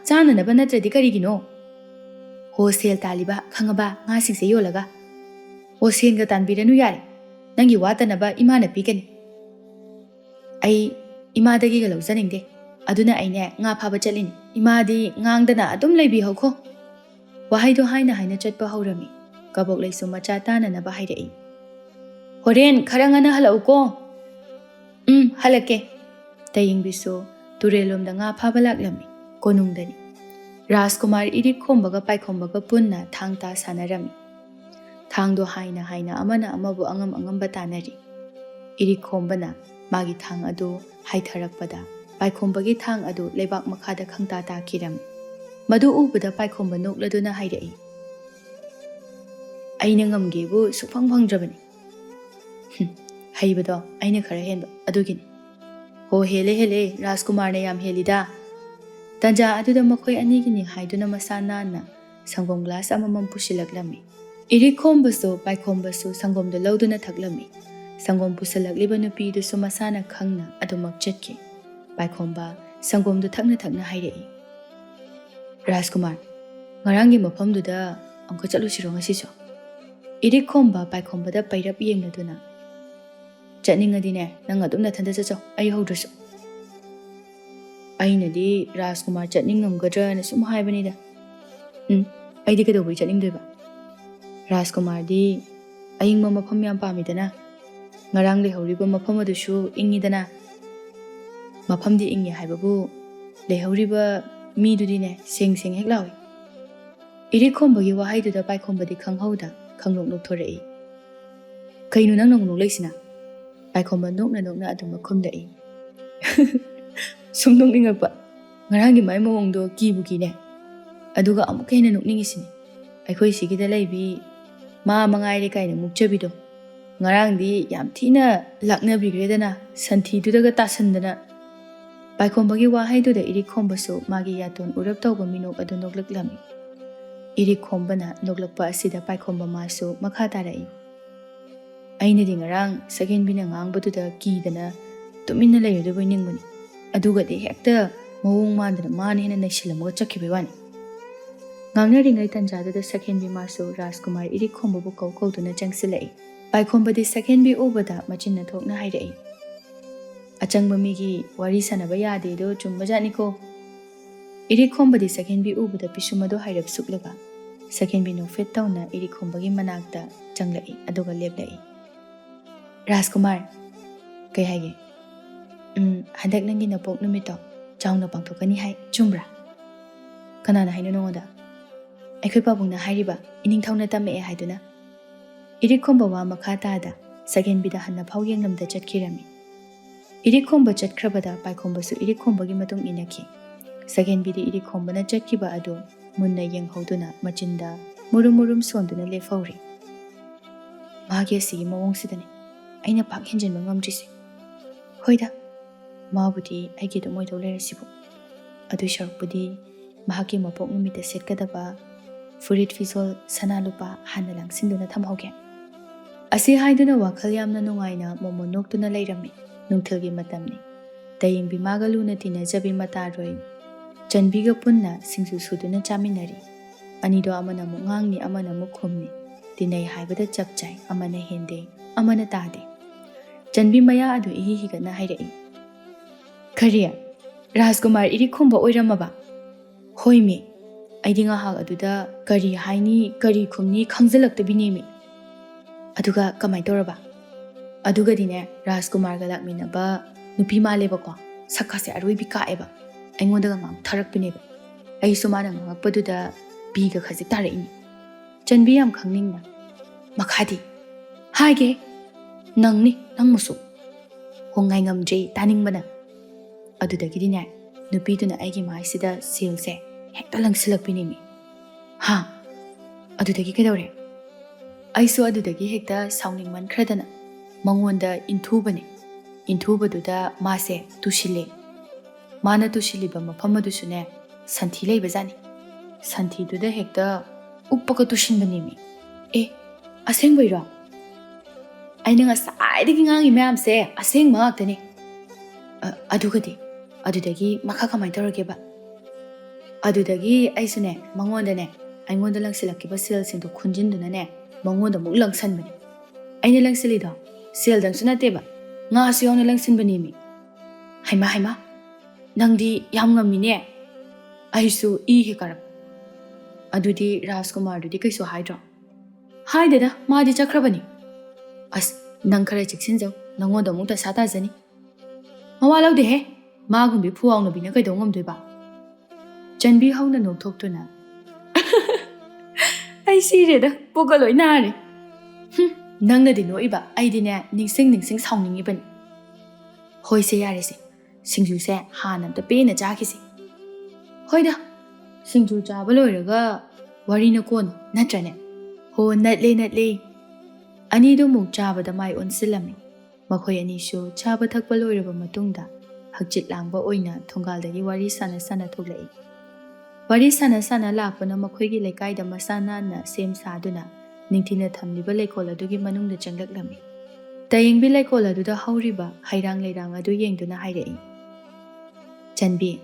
ꯆꯥꯅꯅꯕ ꯅꯠꯇ꯭ꯔꯗꯤ ꯀꯔꯤꯒꯤꯅꯣ? ꯍꯣ ꯁꯦꯜ ꯇꯥꯜꯂꯤꯕ ꯈꯪꯉꯕ ꯉꯥꯁꯤꯡꯁꯦ ꯌꯣꯜꯂꯒ꯫ ꯍꯣ ꯁꯦꯟꯒ ꯇꯥꯟꯕꯤꯔꯅꯨ ꯌꯥꯔꯦ, ꯅꯪꯒꯤ ꯋꯥꯇꯅꯕ ꯏꯃꯥꯅ ꯄꯤꯒꯅꯤ꯫ ꯑꯩ ꯏꯃꯥꯗꯒꯤꯒ ꯂꯧꯖꯅꯤꯡꯗꯦ, ꯑꯗꯨꯅ ꯑꯩꯅꯦ ꯉꯥ ꯐꯥꯕ ꯆꯠꯂꯤꯅꯤ꯫ ꯏꯃꯥꯗꯤ ꯉꯥꯡꯗꯅ ꯑꯗꯨꯝ ꯂꯩꯕꯤꯍꯧꯈꯣ꯫ ꯋꯥꯍꯩꯗꯣ ꯍꯥꯏꯅ ꯍꯥꯏꯅ ꯆꯠꯄ ꯍꯧꯔꯝꯃꯤ꯫ ꯀꯕꯣꯛꯂꯩꯁꯨ ꯃꯆꯥ ꯇꯥꯅꯅꯕ ꯍꯥꯏꯔꯛꯏ꯫ ꯍꯣꯔꯦꯟ ꯈꯔ ꯉꯟꯅ ꯍꯜꯂꯛꯎꯀꯣ꯫ ꯍꯜꯂꯛꯀꯦ꯫ ꯇꯌꯦꯡꯕꯤꯁꯨ ꯇꯨꯔꯦꯜꯂꯣꯝꯗ ꯉꯥ ꯐꯥꯕ ꯂꯥꯛꯂꯝꯃꯤ꯫ ꯀꯣꯅꯨꯡꯗꯅꯤ꯫ ꯔꯥꯖꯀꯨꯃꯥꯔ ꯏꯔꯤꯛ ꯈꯣꯝꯕꯒ ꯄꯥꯏꯈꯣꯝꯕꯒ ꯄꯨꯟꯅ ꯊꯥꯡ ꯇꯥ ꯁꯥꯟꯅꯔꯝꯃꯤ꯫ ꯊꯥꯡꯗꯣ ꯍꯥꯏꯅ ꯍꯥꯏꯅ ꯑꯃꯅ ꯑꯃꯕꯨ ꯑꯉꯝ ꯑꯉꯝꯕ ꯇꯥꯟꯅꯔꯤ꯫ ꯏꯔꯤꯛ ꯈꯣꯝꯕꯅ ꯃꯥꯒꯤ ꯊꯥꯡ ꯑꯗꯨ ꯍꯥꯏꯊꯔꯛꯄꯗ ꯄꯥꯏꯈꯣꯝꯕꯒꯤ ꯊꯥꯡ ꯑꯗꯨ ꯂꯩꯕꯥꯛ ꯃꯈꯥꯗ ꯈꯪꯇꯥ ꯇꯥꯈꯤꯔꯝꯃꯤ꯫ ꯃꯗꯨ ꯎꯕꯗ ꯄꯥꯏꯈꯣꯝꯕ ꯅꯣꯛꯂꯗꯨꯅ ꯍꯥꯏꯔꯛꯏ꯫ ꯑꯩꯅ ꯉꯝꯒꯦꯕꯨ ꯁꯨꯛꯐꯪ ꯐꯪꯗ꯭ꯔꯕꯅꯤ꯫ ꯍꯩꯕꯗꯣ ꯑꯩꯅ ꯈꯔ ꯍꯦꯟꯕ ꯑꯗꯨꯒꯤꯅꯤ꯫ ꯍꯣ ꯍꯦꯜꯂꯦ ꯍꯦꯜꯂꯦ, ꯔꯥꯖꯀꯨꯃꯥꯔꯅ ꯌꯥꯝ ꯍꯦꯜꯂꯤꯗ꯫ ꯇꯟꯖꯥ ꯑꯗꯨꯗ ꯃꯈꯣꯏ ꯑꯅꯤꯒꯤꯅꯤ ꯍꯥꯏꯗꯨꯅ ꯃꯁꯥ ꯅꯥꯟꯅ ꯁꯪꯒꯣꯝ ꯒ꯭ꯂꯥꯁ ꯑꯃꯃꯝ ꯄꯨꯁꯤꯜꯂꯛꯂꯝꯃꯤ꯫ ꯏꯔꯤꯛ ꯈꯣꯝꯕꯁꯨ ꯄꯥꯏꯈꯣꯝꯕꯁꯨ ꯁꯪꯒꯣꯝꯗꯣ ꯂꯧꯗꯨꯅ ꯊꯛꯂꯝꯃꯤ꯫ ꯁꯪꯒꯣꯝ ꯄꯨꯁꯤꯜꯂꯛꯂꯤꯕ ꯅꯨꯄꯤꯗꯨꯁꯨ ꯃꯁꯥꯅ ꯈꯪꯅ ꯑꯗꯨꯃꯛ ꯆꯠꯈꯤ꯫ ꯄꯥꯏꯈꯣꯝꯕ ꯁꯪꯒꯣꯝꯗꯨ ꯊꯛꯅ ꯊꯛꯅ ꯍꯥꯏꯔꯛꯏ꯫ ꯔꯥꯖꯀꯨꯃꯥꯔ, ꯉꯔꯥꯡꯒꯤ ꯃꯐꯝꯗꯨꯗ ꯑꯃꯨꯛꯀ ꯆꯠꯂꯨꯁꯤꯔꯣ ꯉꯁꯤꯁꯨ? ꯏꯔꯤꯛ ꯈꯣꯝꯕ ꯄꯥꯏꯈꯣꯝꯕꯗ ꯄꯩꯔꯞ ꯌꯦꯡꯂꯗꯨꯅ, ꯆꯠꯅꯤꯡꯉꯗꯤꯅꯦ ꯅꯪ ꯑꯗꯨꯝ ꯅꯊꯟꯇ ꯆꯠꯆꯧ, ꯑꯩ ꯍꯧꯗ꯭ꯔꯁꯨ꯫ ꯑꯩꯅꯗꯤ ꯔꯥꯖꯀꯨꯃꯥꯔ ꯆꯠꯅꯤꯡꯉꯝꯒꯗ꯭ꯔꯅ ꯁꯨꯝ ꯍꯥꯏꯕꯅꯤꯗ꯫ ꯑꯩꯗꯤ ꯀꯩꯗꯧꯕꯩ ꯆꯠꯅꯤꯡꯗꯣꯏꯕ? ꯔꯥꯖꯀꯨꯃꯥꯔꯗꯤ ꯑꯏꯪꯕ ꯃꯐꯝ ꯌꯥꯝ ꯄꯥꯝꯃꯤꯗꯅ꯫ ꯉꯔꯥꯡ ꯂꯩꯍꯧꯔꯤꯕ ꯃꯐꯝ ꯑꯗꯨꯁꯨ ꯏꯪꯉꯤꯗꯅ꯫ ꯃꯐꯝꯗꯤ ꯏꯪꯉꯤ ꯍꯥꯏꯕꯕꯨ ꯂꯩꯍꯧꯔꯤꯕ ꯃꯤꯗꯨꯗꯤꯅꯦ ꯁꯦꯡ ꯁꯦꯡ ꯍꯦꯛ ꯂꯥꯎꯏ꯫ ꯏꯔꯤꯛ ꯈꯣꯝꯕꯒꯤ ꯋꯥꯍꯩꯗꯨꯗ ꯄꯥꯏꯈꯣꯝꯕꯗꯤ ꯈꯪꯍꯧꯗ ꯈꯪꯅꯣꯛ ꯅꯣꯛꯊꯣꯔꯛꯏ꯫ ꯀꯩꯅꯣ ꯅꯪ ꯅꯣꯛꯂꯛꯏꯁꯤꯅ? ꯄꯥꯏꯈꯣꯝꯕ ꯅꯣꯛꯅ ꯅꯣꯛꯅ ꯑꯗꯨꯃꯛ ꯈꯨꯝꯂꯛꯏ꯫ ꯁꯨꯝ ꯅꯣꯛꯅꯤꯡꯉꯛꯄ, ꯉꯔꯥꯡꯒꯤ ꯃꯥꯏ ꯃꯑꯣꯡꯗꯣ ꯀꯤꯕꯨ ꯀꯤꯅꯦ꯫ ꯑꯗꯨꯒ ꯑꯃꯨꯛꯀ ꯍꯦꯟꯅ ꯅꯣꯛꯅꯤꯡꯉꯤꯁꯤꯅꯤ, ꯑꯩꯈꯣꯏ ꯁꯤꯒꯤꯗ ꯂꯩꯕꯤ ꯃꯥ ꯃꯉꯥꯏꯔꯦ ꯀꯥꯏꯅ ꯃꯨꯛꯆꯕꯤꯗꯣ ꯉꯔꯥꯡꯗꯤ ꯌꯥꯝ ꯊꯤꯅ ꯂꯥꯛꯅꯕꯤꯈ꯭ꯔꯦꯗꯅ, ꯁꯟꯊꯤꯗꯨꯗꯒ ꯇꯥꯁꯟꯗꯅ꯫ ꯄꯥꯏꯈꯣꯝꯕꯒꯤ ꯋꯥꯍꯩꯗꯨꯗ ꯏꯔꯤꯛ ꯈꯣꯝꯕꯁꯨ ꯃꯥꯒꯤ ꯌꯥꯇꯣꯟ ꯎꯔꯞ ꯇꯧꯕ ꯃꯤꯅꯣꯛ ꯑꯗꯨ ꯅꯣꯛꯂꯛꯂꯝꯃꯤ꯫ ꯏꯔꯤꯛ ꯈꯣꯝꯕꯅ ꯅꯣꯛꯂꯛꯄ ꯑꯁꯤꯗ ꯄꯥꯏꯈꯣꯝꯕ ꯃꯥꯁꯨ ꯃꯈꯥ ꯇꯥꯔꯛꯏ꯫ ꯑꯩꯅꯗꯤ ꯉꯔꯥꯡ ꯁꯛꯍꯦꯟꯕꯤꯅ ꯉꯥꯡꯕꯗꯨꯗ ꯀꯤꯗꯅ ꯇꯨꯃꯤꯟꯅ ꯂꯩꯔꯗꯕꯣꯏ ꯅꯤꯡꯕꯅꯤ, ꯑꯗꯨꯒꯗꯤ ꯍꯦꯛꯇ ꯃꯑꯣꯡ ꯃꯥꯟꯗꯅ ꯃꯥꯅ ꯍꯦꯟꯅ ꯅꯩꯁꯤꯜꯂꯝꯃꯒ ꯆꯠꯈꯤꯕꯩ ꯋꯥꯅꯤ꯫ ꯉꯥꯡꯅꯔꯤꯉꯩ ꯇꯟꯖꯥꯗꯨꯗ ꯁꯛꯍꯦꯟꯕꯤ ꯃꯥꯁꯨ ꯔꯥꯖꯀꯨꯃꯥꯔ ꯏꯔꯤꯛ ꯈꯣꯝꯕꯕꯨ ꯀꯧꯗꯨꯅ ꯆꯪꯁꯤꯜꯂꯛꯏ꯫ ꯄꯥꯏꯈꯣꯝꯕꯗꯤ ꯁꯛꯍꯦꯟꯕꯤ ꯎꯕꯗ ꯃꯆꯤꯟꯅ ꯊꯣꯛꯅ ꯍꯥꯏꯔꯛꯏ꯫ ꯑꯆꯪꯕ ꯃꯤꯒꯤ ꯋꯥꯔꯤ ꯁꯥꯟꯅꯕ ꯌꯥꯗꯦꯗꯣ ꯆꯨꯝꯕꯖꯥꯠꯅꯤꯀꯣ꯫ ꯏꯔꯤꯛ ꯈꯣꯝꯕꯗꯤ ꯁꯛꯍꯦꯟꯕꯤ ꯎꯕꯗ ꯄꯤꯁꯨꯝ ꯑꯗꯨ ꯍꯥꯏꯔꯞ ꯁꯨꯛꯂꯒ ꯁꯛꯍꯦꯟꯕꯤ ꯅꯣꯛꯐꯦꯠ ꯇꯧꯅ ꯏꯔꯤꯛ ꯈꯣꯝꯕꯒꯤ ꯃꯅꯥꯛꯇ ꯆꯪꯂꯛꯏ, ꯑꯗꯨꯒ ꯂꯦꯞꯂꯛꯏ꯫ ꯔꯥꯖꯀꯨꯃꯥꯔ, ꯀꯩ ꯍꯥꯏꯒꯦ? ꯍꯟꯗꯛ ꯅꯪꯒꯤ ꯅꯄꯣꯛ ꯅꯨꯃꯤꯠꯇꯣ ꯆꯥꯎꯅ ꯄꯥꯡꯊꯣꯛꯀꯅꯤ ꯍꯥꯏ, ꯆꯨꯝꯕ꯭ꯔꯥ? ꯀꯅꯥꯅ ꯍꯥꯏꯅꯣ ꯅꯉꯣꯟꯗ? ꯑꯩꯈꯣꯏ ꯄꯥꯕꯨꯡꯅ ꯍꯥꯏꯔꯤꯕ, ꯏꯅꯤꯡꯊꯧꯅ ꯇꯝꯃꯛꯑꯦ ꯍꯥꯏꯗꯨꯅ꯫ ꯏꯔꯤꯛ ꯈꯣꯝꯕ ꯋꯥ ꯃꯈꯥ ꯇꯥꯗ ꯁꯛꯍꯦꯟꯕꯤꯗ ꯍꯟꯅꯐꯥꯎ ꯌꯦꯡꯂꯝꯗ ꯆꯠꯈꯤꯔꯝꯃꯤ꯫ ꯏꯔꯤꯛ ꯈꯣꯝꯕ ꯆꯠꯈ꯭ꯔꯕꯗ ꯄꯥꯏꯈꯣꯝꯕꯁꯨ ꯏꯔꯤꯛ ꯈꯣꯝꯕꯒꯤ ꯃꯇꯨꯡ ꯏꯟꯅꯈꯤ꯫ ꯁꯛꯍꯦꯟꯕꯤꯗꯤ ꯏꯔꯤꯛ ꯈꯣꯝꯕꯅ ꯆꯠꯈꯤꯕ ꯑꯗꯨ ꯃꯨꯟꯅ ꯌꯦꯡꯍꯧꯗꯨꯅ ꯃꯆꯤꯟꯗ ꯃꯨꯔꯨꯝ ꯃꯨꯔꯨꯝ ꯁꯣꯟꯗꯨꯅ ꯂꯦꯞꯍꯧꯔꯤ꯫ ꯃꯥꯒꯤ ꯑꯁꯤꯒꯤ ꯃꯑꯣꯡꯁꯤꯗꯅꯤ ꯑꯩꯅ ꯄꯥꯛ ꯍꯦꯟꯖꯤꯟꯕ ꯉꯝꯗ꯭ꯔꯤꯁꯦ꯫ ꯍꯣꯏꯗ, ꯃꯥꯕꯨꯗꯤ ꯑꯩꯒꯤ ꯑꯗꯨꯝ ꯑꯣꯏꯗꯧ ꯂꯩꯔꯁꯤꯕꯨ, ꯑꯗꯨꯏ ꯁꯔꯨꯛꯄꯨꯗꯤ ꯃꯍꯥꯛꯀꯤ ꯃꯄꯣꯛ ꯅꯨꯃꯤꯠꯇ ꯁꯦꯠꯀꯗꯕ ꯐꯨꯔꯤꯠ ꯐꯤꯖꯣꯜ ꯁꯅꯥ ꯂꯨꯄꯥ ꯍꯥꯟꯅ ꯂꯥꯡꯁꯤꯟꯗꯨꯅ ꯊꯝꯍꯧꯒꯦ꯫ Asi haiduna wakhal yamna nungaina momo noktuna leirammi nungthilgi matamni tayengbi maga luna tinajabi mataroi Chanbiga punna singsu suduna chaminari anido amana mu ngangni amana mu khumni tinai haibada chapchai amana hende amana tade Chanbi maya adu ihi higana hairai Kariya Rajkumar iri khumba oiramaba Hoime aidinga hag aduda kari haini kari khumni khangjalaktabini mi aduga kamai toraba aduga dine Rajkumar ga lakminaba nupi maleba ko sakkase aroi bikaeba aingoda ngam tharakpineba ai sumana ngakpaduda biga khajik taraini Chanbi yam khangningna makhadi haige nangni nangmusu hongai ngamjei taningbana adudagi dine nupiduna aigi maisida silse hekta langsilakpinimi ha adudagi kedore aisu adudagi hekta sauning man khradana mangonda inthubane intubaduda mase tushile Mana tushiliba mafamadushune santhi leibazani santhi duda hekta uppaka tushinbanimi aseng bairo aina nga saidagi ngangi mayamse aseng maktani adugadi adudagi makha kamai torageba adudagi aisune mangondane aingonda langsilakiba sel singdo khunjinduna ne mangonda muk langsanbani aina langsilido sel dang sunateba nga asiyona langsinbanimi haima Nangdi yam ngamine aisu he karap adudi Rajkumar dudi kaisu haidro haideda madi chakrabani as nang khara chiksinjau nangoda mukta sata jani mawalaw de he magumbi phuaw no bina kaidong ngam doiba Chanbi hauna no thoktuna ai sireda pogaloi nare nangna di noiba aidine ningsing saungningi bani hoise yarese Singju se hanam ta pena jakisi hoida singju chaba loiraga wari na kon natrane ho natle ani do muk chaba da mai onsilami makhoi ani shu chaba thakpa loiraba matungda hakchit langba oina thongal dagi wari sana thoklai wari sana lakpana makhoi gi lekai da masana na sem saduna ningthina thamliba lekol adugi manungda changlaklami tayengbi lekol aduda hauriba hairang leirang adu yengduna hairai Chanbi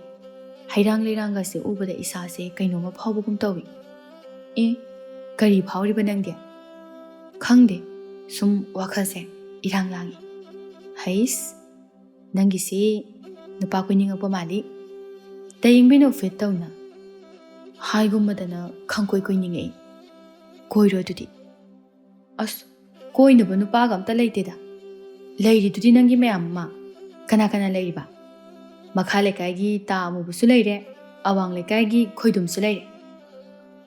hairang leiranga se ubada isase kainoma phawbugum tawi kari phawriba nangde khangde sum wakhase irang langi hais nangi si nupa kuininga pamali tayingbi no fit tawna haigummadana khangkoi kuiningai koiro dudi as koinaba nupa gamta leiteda leiri dudi nangi mayamma kana leiriba Makhale kaigi ta amubusu leire awang le kaigi khoidumsu leire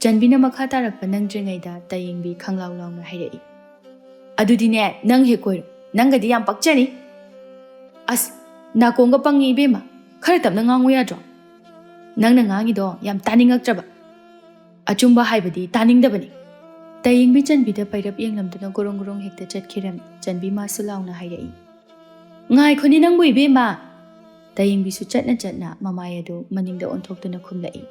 Chanbina makha tarakpa nangdringaida tayengbi khanglaw lawna hairei adudine nang he koiro nangadi yam pakchani as nakonga pangi bema khara tamna ngangu yadro nangna ngangi do yam taningaktraba achumba haibadi taningdabani tayengbi Chanbida pairap yenglamduna gorong hekta chatkhiram Chanbi masu lawna hairei ngai khoni nangbu ibema Tayengbi su chatna mamayadu maningda onthoktuna khumlai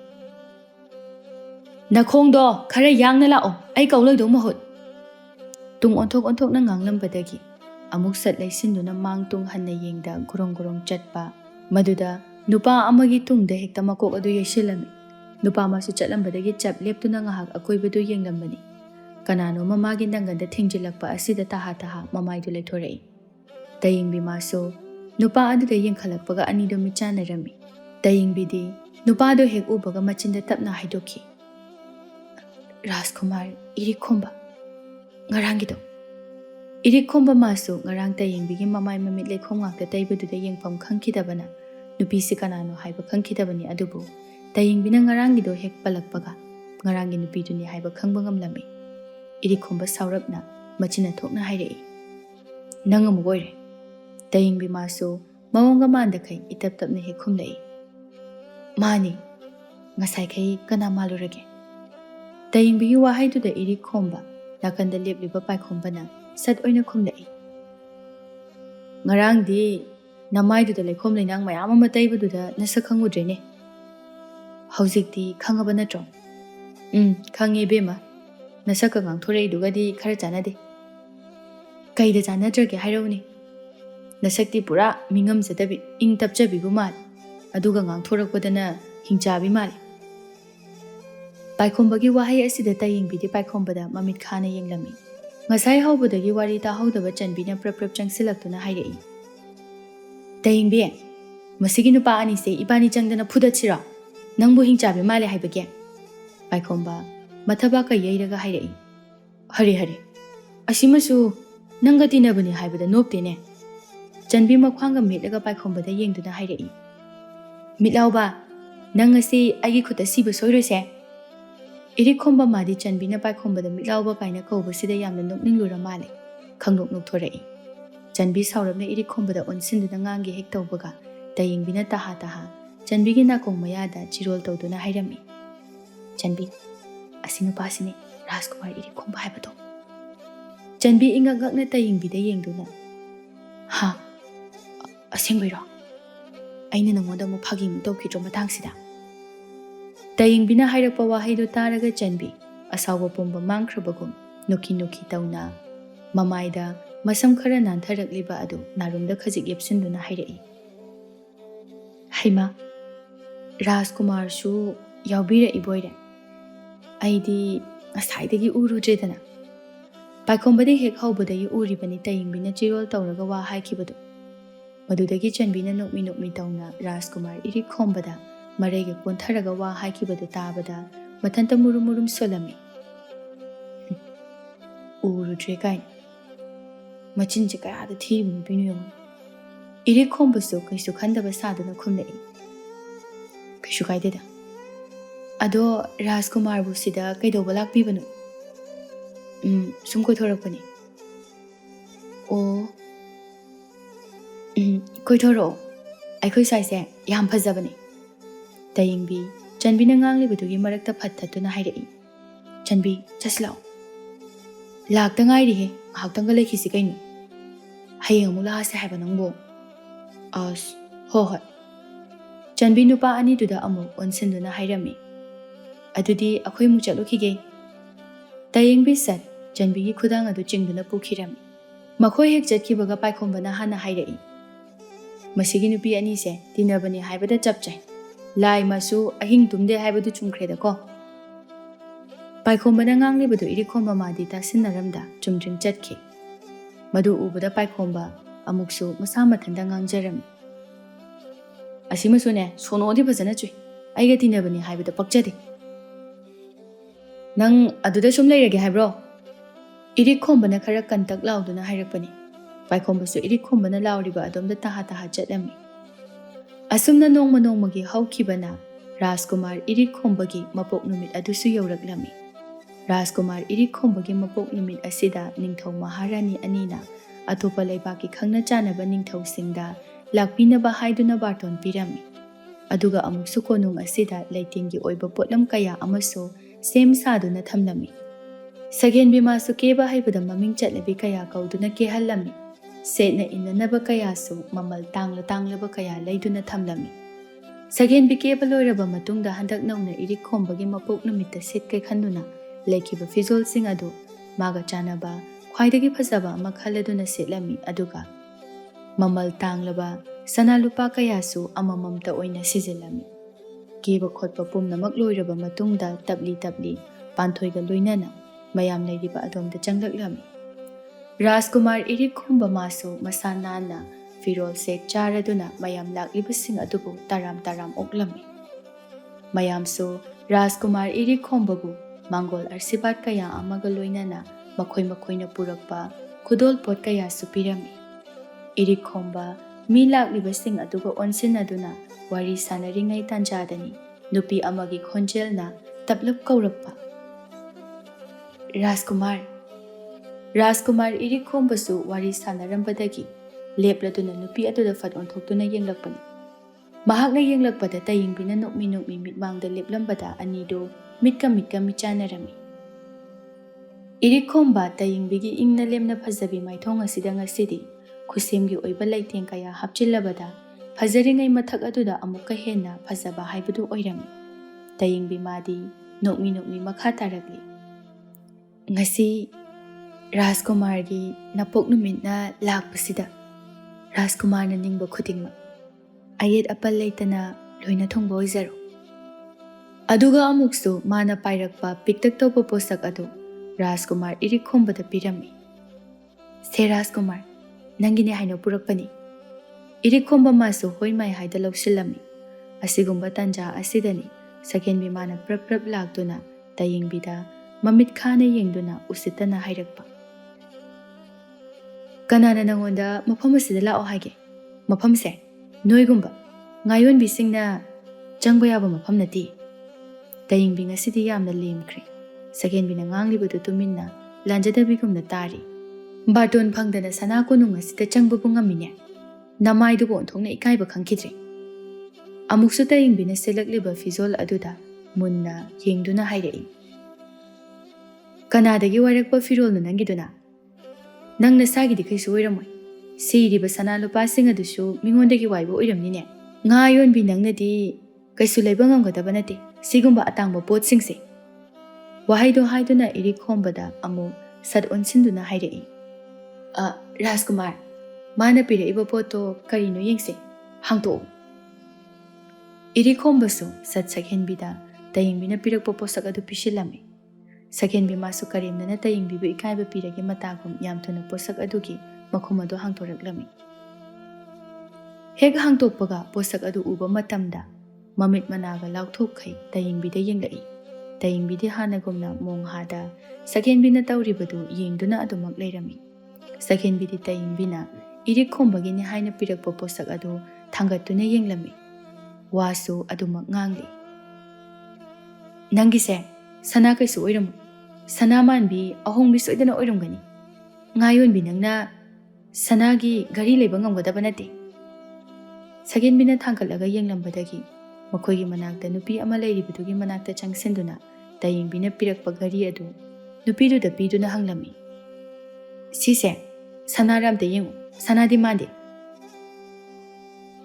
Nakhongdo khara yangna lao ai kauloi do mahut tung onthok na nganglambadagi amuk sat laisinduna mang tung hanna yengda gorong chatpa maduda nupa amagi tungda hekta makok adu yesilami nupa masu chatlambadagi chap leptuna ngahak akoibadu yenglambani kanano mamagi nanganda thingjilakpa asida taha mamaydu lethorai tayengbi masu Nupa adu da yengkhalakpaga anido michanarami tayingbidi nupa do hek ubaga machinda tapna haidoki Rajkumar irikhomba ngarangido irikhomba masu ngarang tayingbigi mamai mamit lekhom ngakta taibaduda yengpham khangkhidabana nupi sikanano haiba khangkhidabani adubu tayingbina ngarangido hek palakpaga ngarangi nupiduni haiba khangba ngamlami irikhomba saurapna machina thokna hairei nangam goire Tayingbi masu mawonga manda kai itap-tapna he khumlai mani ngasai kai kana malurage tayingbi wahai tu da iri khomba nakanda lepliba pai khombana sat oina khumlai ngarang di namai du da lekhom leinang mayam ama taiba du da nasakhangudre ne haujik di khangaba natro khange bema nasaka ngang thorei du ga di khara chana de Kayda chanadrage haironi. Nasakti pura mingam zadabi ing tapchabi bumal. Aduga ngangthorakpadana hingchabi mali. Paikombagi wahai asida tayingbidi paikombada mamit khana yenglami. Ngasai haubadagi wari tahaudaba Chanbina prap changsilaktuna hairei. Tayingbi, masigi nupa anise ibani changdana phudachira. Nangbu hingchabi mali haibage. Paikomba mathabaka yairaga hairei. Hari. Asimasu nanga tinabani haibada noptene. Chanbi makhwanga mitlaga paikombada yengduna hairei. Mitlauba, nangasi agi khuta siba soirose. Irikomba madi Chanbina paikombada mitlauba kaina kaubasida yamna nokninglura male. Khangnok nokthorei. Chanbi saurabna irikombada onsinduna ngangi hek tawbaga tayingbina taha Chanbigi nakong mayada chirol tawduna hairami. Chanbi, asinupasini Rajkumar irikomba haibado. Chanbi ingagakna tayingbida yengduna. Ha, asingbairo. Aina nangoda mo phaging tawkidro matangsida. Tayingbina hairakpa wahaidu taraga Chanbi asawa pumba mangkrabagum nuki tawna mamaida masam khara nantharakliba adu narumda khajik yepsinduna hairei. Haima, Rajkumar su yaubira iboire. Aidi asaidagi urudredana. Paikombadi hek haubadagi uribani tayingbina chirol tawraga wa haikibadu. Madudagi Chanbina nokmi tawna Rajkumar irikombada marege kontharaga wa haikibadu tabada mathanta murum solami. Urudre kain. Machinji kayada thimu binu yung. Irikombasu kaisu khandaba saduna khumnei. Kaishu kaideda. Ado Rajkumar bu sida kaidoba lakpibanu. Sum koithorakpani. O koithoro. Aikhoi saise yam phajabani. Tayingbi Chanbina nganglibadugi marakta phattatuna hairei. Chanbi chaslao. Lakta ngairihe haktanga lekhisi kainu. Hayeng amuk lahase haiba nangbo. As hoi. Chanbi nupa ani duda amuk onsinduna hairami. Adudi akhoi muk chatlukige. Tayingbi sat Chanbigi khudang adu chingduna pukhirami. Makhoi hek chatkibaga paikombana hana hairei. Masigi nupi ani se tinabani haibada chapchai. Lai masu ahing tumde haibadu chumkreda ko. Paikomba nganglibadu irikomba madi tasinnaramda chumdring chatki. Madu ubada paikomba amuksu masa mathanda ngangjarami. Asimasu ne sonodi fazana chui. Aiga tinabani haibada pakchade. Nang aduda sum leirage haibro. Irikomba na khara kantak lauduna hairakpani. Paikomba su irikomba na lauriba adomda taha chatlami. Asumna nongmagi haukibana Rajkumar irikomba-gi mapok numit adusu yauraklami. Rajkumar irikomba-gi mapok numit asida ningthau maharani anina atopa laibaki khangna chanaba ningthau-singda lakpinaba haiduna barton pirami. Aduga amuksu konung asida laitingi oiba potlam kaya amaso sem saduna thamlami. Sagen bimasu keba haibada maming chatlabi kaya kauduna kehallami. Setna innanaba kayasu mamal tanglaba kaya laiduna thamlami. Sagen bikeba loiraba matungda handak nauna irikomba-gi mapok numita set kai khanduna laikiba fizol sing adu maga chanaba khwaidagi phajaba ama khaladuna setlami aduga mamal tanglaba sanalupa kayasu amamamta oina sijilami. Keba khotpa pumnamak loiraba matungda tabli panthoiga loinana mayam lairiba adomda changlaklami. Rajkumar irikomba masu masanana firol sek charaduna mayam laklibasing adubu taram oklami. Mayam su Rajkumar irikomba-gu Mangol arsibat kaya amaga loinana makhoi na purakpa khudol pot kaya supirami. Irikomba mi laklibasing aduga onsinaduna wari sanaringai tanjadani nupi amagi khonjelna taplap kaurakpa. Rajkumar irikomba-su wari sanarambadagi lepladuna nupi aduda fat onthoktuna yenglakpani. Mahakna yenglakpada tayingbina nokmi mitmangda leplambada anido mitka michanarami. Irikomba tayingbigi ingna lemna phajabi maithong asida ngasidi khusemgi oiba laiteng kaya hapchillabada phajaringai mathak aduda amukka henna phajaba haibadu oirami. Tayingbi madi nokmi makha tarakli. Ngasi Rajkumargi napok numitna lakpasida Rajkumarna ningba khudingma ayet apal leitana loina thongba oizaro aduga amuksu mana pairakpa piktak topa posak adu Rajkumar irik khombada pirami se Rajkumar nangine haino purakpani irik khomba masu hoimai haida lawsilami asigumba tanja asidani sakenbi mana prap prap lakduna tayingbida mamit khana yengduna usitana hairakpa kanana nangonda mafam asida lao haige mafamse noigumba Ngayonbi singna changba yaba mafam nati tayingbi ngasidi yamna lemkhri sakenbi na nganglibadu tuminna lanjadabigumna tari baton phangdana sana konung asida changba bungamine namaidu bon thongna ikaiba khangkhidri amuksu tayingbi na selakliba fizol aduda munna yengduna hairei kanadagi warakpa firol nu nangiduna nangna sagidi kaisu oiramoi siriba sana lupa sing adusu mingondagi waibo oiramnine Ngayonbi nangnadi kaisu leiba ngamgadaba nate sigumba atangba pot singse wahaido haiduna irik khombada amu sat onsinduna hairei Rajkumar mana piraiba poto karino yengse hangto irik khombasu sat sakhenbida tayingbina pirakpa posak adu pisilami sakhenbi masu karimnana tayingbibu ikaiba pirage matagum yamthuna posak adugi makhum adu hangtoraklami hek hangtokpaga posak adu uba matamda mamit managa laukthokkai tayingbida yenglai tayingbidi hanagumna monghada sakhenbina tawribadu yengduna adumak leirami sakhenbidi tayingbina irik khombagini haina pirakpa posak adu thangatuna yenglami wasu adumak ngangli nangise sana kaisu oiram sana manbi ahongbi soidana oiramgani Ngayonbi nangna sanagi gari leiba ngamgadaba nate Sagenbina thangkalaga yenglambadagi makoigi manakta nupi ama leiribudugi manakta changsenduna tayingbina pirakpa gari adu nupiduda piduna hanglami sise sanaramta yengu sanadi mande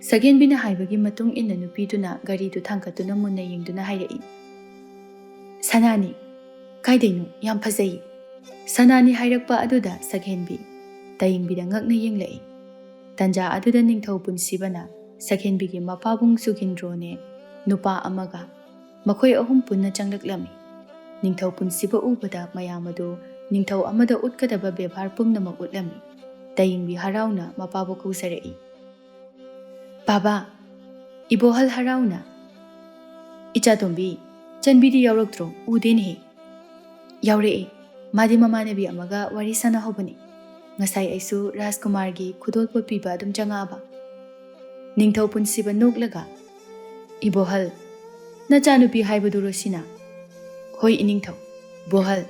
Sagenbina haibagi matung inna nupiduna gari du thangkatuna munna yengduna hairei sanani kaidainu yam phajai sanani hairakpa aduda Sagenbi tayingbida ngakna yenglai tanja aduda ningthau punsibana Sakhenbigi mapabung sugindrone nupa amaga makhoi ahum punna changlaklami ningthau punsiba ubada mayamadu ningthau amada utkadaba bebhar pumnamak utlami tayingbi harauna mapabu kusarei baba ibohal harauna icha tombi chanbidi yawraktro udeni yawre madi mamanabi amaga wari sana hobani ngasai aisu Rajkumargi khudolpa piba adum changaba Ningthau punsiba noklaga ibohal nachanupi haibaduro sina hoi iningthau bohal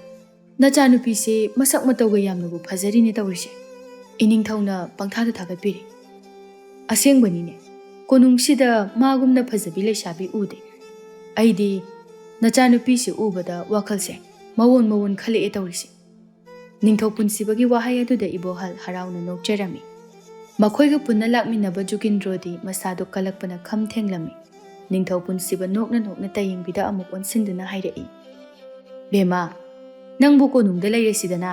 nachanupi se masak matawga yamnabu phajari ne tawrise iningthauna pangthada thagatpiri asengbani konungsida magumna phajabi leisabi ude aidi nachanupi se ubada wakhalse mawon khale e tawrise ningthau punsibagi wahai aduda ibohal harauna nokcherami Makhoiga punna lakminaba jugindrodi masado kalakpana kham thenglami ningthau punsiba nokna tayingbida amuk onsinduna hairei bema nangbu konungda leiresidana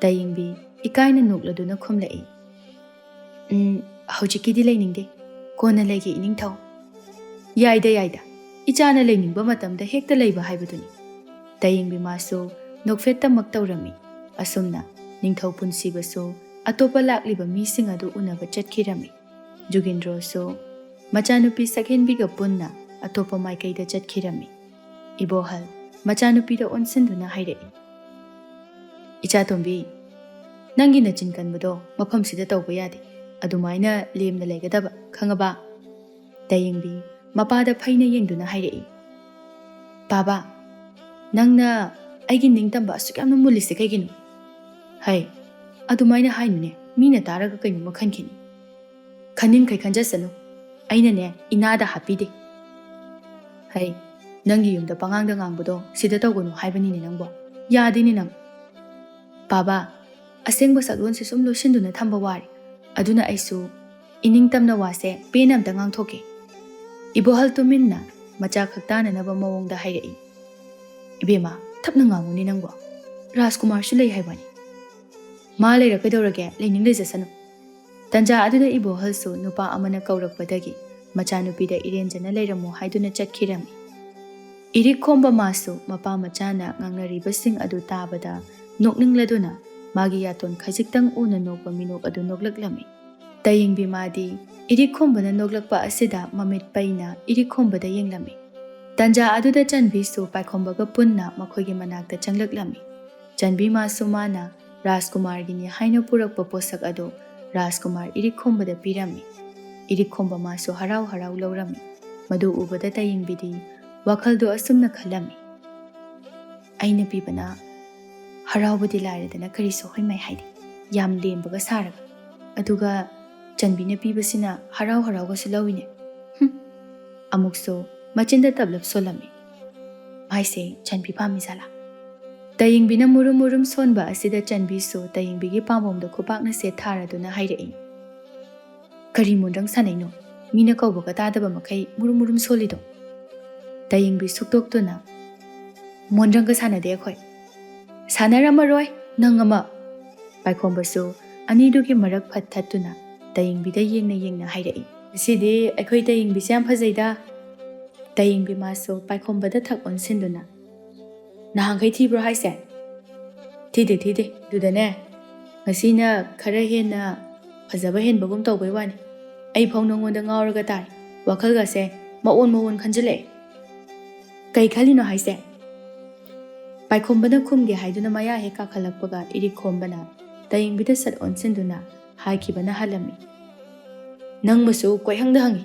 tayingbi ikaina nokladuna khomlai hojikidi leiningde kona lege iningthau yaida ichana leiningba matamda hekta leiba haibaduni tayingbi maso nokfetta maktawrami asumna ningthau punsibaso atopa lakliba mising adu unaba chatkirami jugindro so machanupi Sakhenbiga punna atopa maikaida chatkirami ibohal machanupi da onsenduna hairei icha tombi nangi na chinkanbado mafam sida tawba yade adumaina lemna leigadaba khangaba tayingbi mapada phaina yengduna hairei baba nangna aigi ningtamba asukam mulise kaiginu hai adumaina hainune mina taraga kainu makhankini khanin kai khanjasanu aina ne inada hapide hai nangi yumda pangangda ngangbado sida tawgonu haibani ne nangbo yadini nang baba asengba saklon se sum losinduna thamba wari aduna aisu iningtamna wase penamta ngangthoke ibohal tuminna macha khaktana naba mawongda hairei ibema thapna nganguni nangbo Rajkumar su lei haibani ꯃꯥ ꯂꯩꯔꯛꯀꯗꯧꯔꯒꯦ ꯂꯩꯅꯤꯡ ꯂꯩꯖꯁꯅꯨ ꯇꯟꯖꯥ ꯑꯗꯨꯗ ꯏꯕꯣꯍꯜꯁꯨ ꯅꯨꯄꯥ ꯑꯃꯅ ꯀꯧꯔꯛꯄꯗꯒꯤ ꯃꯆꯥꯅꯨꯄꯤꯗ ꯏꯔꯦꯟꯖꯅ ꯂꯩꯔꯝꯃꯣ ꯍꯥꯏꯗꯨꯅ ꯆꯠꯈꯤꯔꯝꯃꯤ ꯏꯔꯤꯛ ꯈꯣꯝꯕ ꯃꯥꯁꯨ ꯃꯄꯥ ꯃꯆꯥꯅ ꯉꯥꯡꯅꯔꯤꯕꯁꯤꯡ ꯑꯗꯨ ꯇꯥꯕꯗ ꯅꯣꯛꯅꯤꯡꯂꯗꯨꯅ ꯃꯥꯒꯤ ꯌꯥꯇꯣꯟ ꯈꯖꯤꯛꯇꯪ ꯎꯅ ꯅꯣꯛꯄ ꯃꯤꯅꯣꯛ ꯑꯗꯨ ꯅꯣꯛꯂꯛꯂꯝꯃꯤ ꯇꯌꯦꯡꯕꯤ ꯃꯥꯗꯤ ꯏꯔꯤꯛ ꯈꯣꯝꯕꯅ ꯅꯣꯛꯂꯛꯄ ꯑꯁꯤꯗ ꯃꯃꯤꯠ ꯄꯩꯅ ꯏꯔꯤꯛ ꯈꯣꯝꯕꯗ ꯌꯦꯡꯂꯝꯃꯤ ꯇꯟꯖꯥ ꯑꯗꯨꯗ ꯆꯟꯕꯤꯁꯨ ꯄꯥꯏꯈꯣꯝꯕꯒ ꯄꯨꯟꯅ ꯃꯈꯣꯏꯒꯤ ꯃꯅꯥꯛꯇ ꯆꯪꯂꯛꯂꯝꯃꯤ ꯆꯟꯕꯤ ꯃꯥꯁꯨ ꯃꯥꯅ ꯔꯥꯖꯀꯨꯃꯥꯔꯒꯤꯅꯤ ꯍꯥꯏꯅ ꯄꯨꯔꯛꯄ ꯄꯣꯠꯁꯛ ꯑꯗꯨ ꯔꯥꯖꯀꯨꯃꯥꯔ ꯏꯔꯤꯛ ꯈꯣꯝꯕꯗ ꯄꯤꯔꯝꯃꯤ ꯏꯔꯤꯛ ꯈꯣꯝꯕ ꯃꯥꯁꯨ ꯍꯔꯥꯎ ꯍꯔꯥꯎ ꯂꯧꯔꯝꯃꯤ ꯃꯗꯨ ꯎꯕꯗ ꯇꯌꯦꯡꯕꯤꯗꯤ ꯋꯥꯈꯜꯗꯨ ꯑꯁꯨꯝꯅ ꯈꯜꯂꯝꯃꯤ ꯑꯩꯅ ꯄꯤꯕꯅ ꯍꯔꯥꯎꯕꯗꯤ ꯂꯥꯏꯔꯗꯅ ꯀꯔꯤꯁꯨ ꯍꯣꯏꯃꯩ ꯍꯥꯏꯗꯤ ꯌꯥꯝ ꯂꯦꯝꯕꯒ ꯁꯥꯔꯒ ꯑꯗꯨꯒ ꯆꯟꯕꯤꯅ ꯄꯤꯕꯁꯤꯅ ꯍꯔꯥꯎ ꯍꯔꯥꯎꯒꯁꯨ ꯂꯧꯏꯅꯦ ꯑꯃꯨꯛꯁꯨ ꯃꯆꯤꯟꯗ ꯇꯞꯂꯞ ꯁꯣꯜꯂꯝꯃꯤ ꯃꯥꯏꯁꯦ ꯆꯟꯕꯤ ꯄꯥꯝꯃꯤ ꯖꯥꯠꯂꯥ ꯇꯌꯦꯡꯕꯤꯅ ꯃꯨꯔꯨꯝ ꯃꯨꯔꯨꯝ ꯁꯣꯟꯕ ꯑꯁꯤꯗ ꯆꯟꯕꯤꯁꯨ ꯇꯌꯦꯡꯕꯤꯒꯤ ꯄꯥꯝꯕꯣꯝꯗ ꯈꯨꯄꯥꯛꯅ ꯁꯦꯠ ꯊꯥꯔꯗꯨꯅ ꯍꯥꯏꯔꯛꯏ ꯀꯔꯤ ꯃꯣꯟꯗ꯭ꯔꯪ ꯁꯥꯟꯅꯩꯅꯣ ꯃꯤꯅ ꯀꯧꯕꯒ ꯇꯥꯗꯕ ꯃꯈꯩ ꯃꯨꯔꯨꯝ ꯃꯨꯔꯨꯝ ꯁꯣꯜꯂꯤꯗꯣ ꯇꯌꯦꯡꯕꯤ ꯁꯨꯛꯇꯣꯛꯇꯨꯅ ꯃꯣꯟꯗ꯭ꯔꯪꯒ ꯁꯥꯟꯅꯗꯦ ꯑꯩꯈꯣꯏ ꯁꯥꯟꯅꯔꯝꯃꯔꯣꯏ ꯅꯪ ꯑꯃ ꯄꯥꯏꯈꯣꯝꯕꯁꯨ ꯑꯅꯤꯗꯨꯒꯤ ꯃꯔꯛ ꯐꯠ ꯊꯠꯇꯨꯅ ꯇꯌꯦꯡꯕꯤꯗ ꯌꯦꯡꯅ ꯍꯥꯏꯔꯛꯏ ꯉꯁꯤꯗꯤ ꯑꯩꯈꯣꯏ ꯇꯌꯦꯡꯕꯤꯁꯦ ꯌꯥꯝ ꯐꯖꯩꯗ ꯇꯌꯦꯡꯕꯤ ꯃꯥꯁꯨ ꯄꯥꯏꯈꯣꯝꯕꯗ ꯊꯛ ꯑꯣꯟꯁꯤꯟꯗꯨꯅ ꯅꯍꯥꯟꯈꯩ ꯊꯤꯕ꯭ꯔꯣ ꯍꯥꯏꯁꯦ ꯊꯤꯗꯦ ꯑꯗꯨꯗꯅꯦ ꯉꯁꯤꯅ ꯈꯔ ꯍꯦꯟꯅ ꯐꯖꯕ ꯍꯦꯟꯕꯒꯨꯝ ꯇꯧꯕꯩ ꯋꯥꯅꯤ ꯑꯩ ꯐꯥꯎ ꯅꯉꯣꯟꯗ ꯉꯥꯎꯔꯒ ꯇꯥꯔꯤ ꯋꯥꯈꯜꯒꯁꯦ ꯃꯑꯣꯟ ꯈꯟꯖꯤꯜꯂꯛꯑꯦ ꯀꯩ ꯈꯜꯂꯤꯅꯣ ꯍꯥꯏꯁꯦ ꯄꯥꯏꯈꯣꯝꯕꯅ ꯈꯨꯝꯒꯦ ꯍꯥꯏꯗꯨꯅ ꯃꯌꯥ ꯍꯦꯛ ꯀꯥꯈꯠꯂꯛꯄꯒ ꯏꯔꯤꯛ ꯈꯣꯝꯕꯅ ꯇꯌꯦꯡꯕꯤꯗ ꯁꯠ ꯑꯣꯟꯁꯤꯟꯗꯨꯅ ꯍꯥꯏꯈꯤꯕꯅ ꯍꯜꯂꯝꯃꯤ ꯅꯪꯕꯨꯁꯨ ꯀꯣꯏꯍꯪꯗ ꯍꯪꯉꯤ